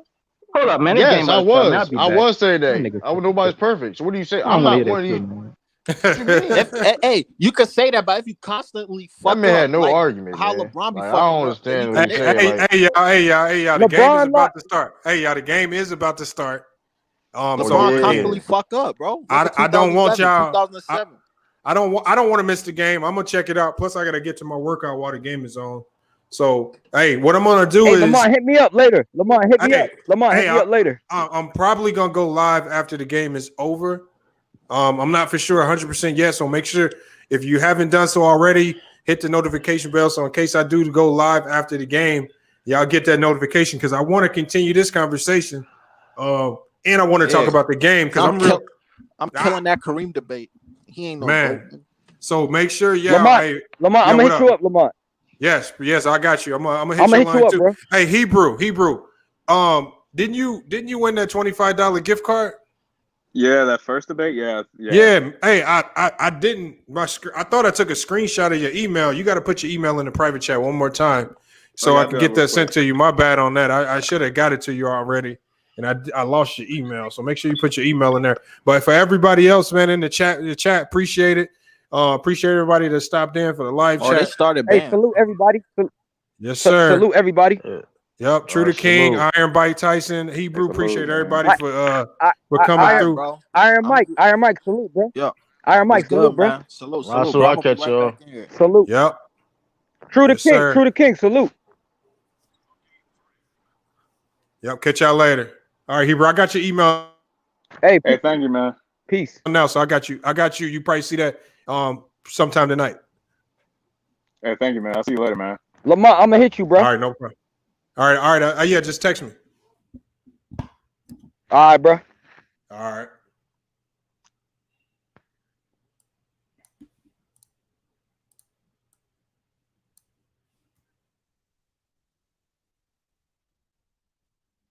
Hold up, man. This Yes, game I about to start, man. I'll was. be I back. was saying That that. nigga Nobody's perfect. So what do you say? I I'm don't not wanna one of hear these. that shit, man. Hey, you could say that, but if you constantly fuck That man up, had no like argument, how man. LeBron be Like, fucking I don't up, understand then what you you're can saying. Hey, y'all. The game is about to start. Hey, y'all. The game is about to start. LeBron constantly fuck up, bro. I don't want y'all. 2007. I don't want to miss the game. I'm gonna check it out. Plus, I gotta get to my workout while the game is on. So, hey, what I'm gonna do is Lamont, hit me up later. Lamont, hit me up later. I'm probably gonna go live after the game is over. I'm not for sure 100% yet. So make sure if you haven't done so already, hit the notification bell. So in case I do go live after the game, y'all get that notification because I want to continue this conversation. And I want to talk about the game because I'm killing that Kareem debate. He ain't no man. goat. So make sure y'all. Lamont, I'm gonna hit you up, Lamont. Yes, I got you. I'm gonna hit you line up, too. bro. Hey, Hebrew. Didn't you win that $25 gift card? Yeah, that first debate. Yeah. Hey, I didn't. I thought I took a screenshot of your email. You got to put your email in the private chat one more time so I can get that sent to you. My bad on that. I should have got it to you already, and I lost your email. So make sure you put your email in there. But for everybody else, man, in the chat, appreciate it. Appreciate everybody that stopped in for the live chat. They started. Hey, salute everybody. Yes, sir. Salute everybody. Yep, True the King, Iron Bite Tyson, Hebrew. Appreciate everybody for coming through. Bro. Iron Mike, salute, bro. Yeah. Iron Mike, salute, bro. Man. Salute. I'll catch y'all. Salute. Yep. True the King, salute. Yep, catch y'all later. All right, Hebrew, I got your email. Hey, thank you, man. Peace. Now, so I got you. You probably see that sometime tonight. Hey, thank you, man. I'll see you later, man. Lamont, I'm gonna hit you, bro. All right, no problem. All right. Yeah, just text me. All right, bro. All right.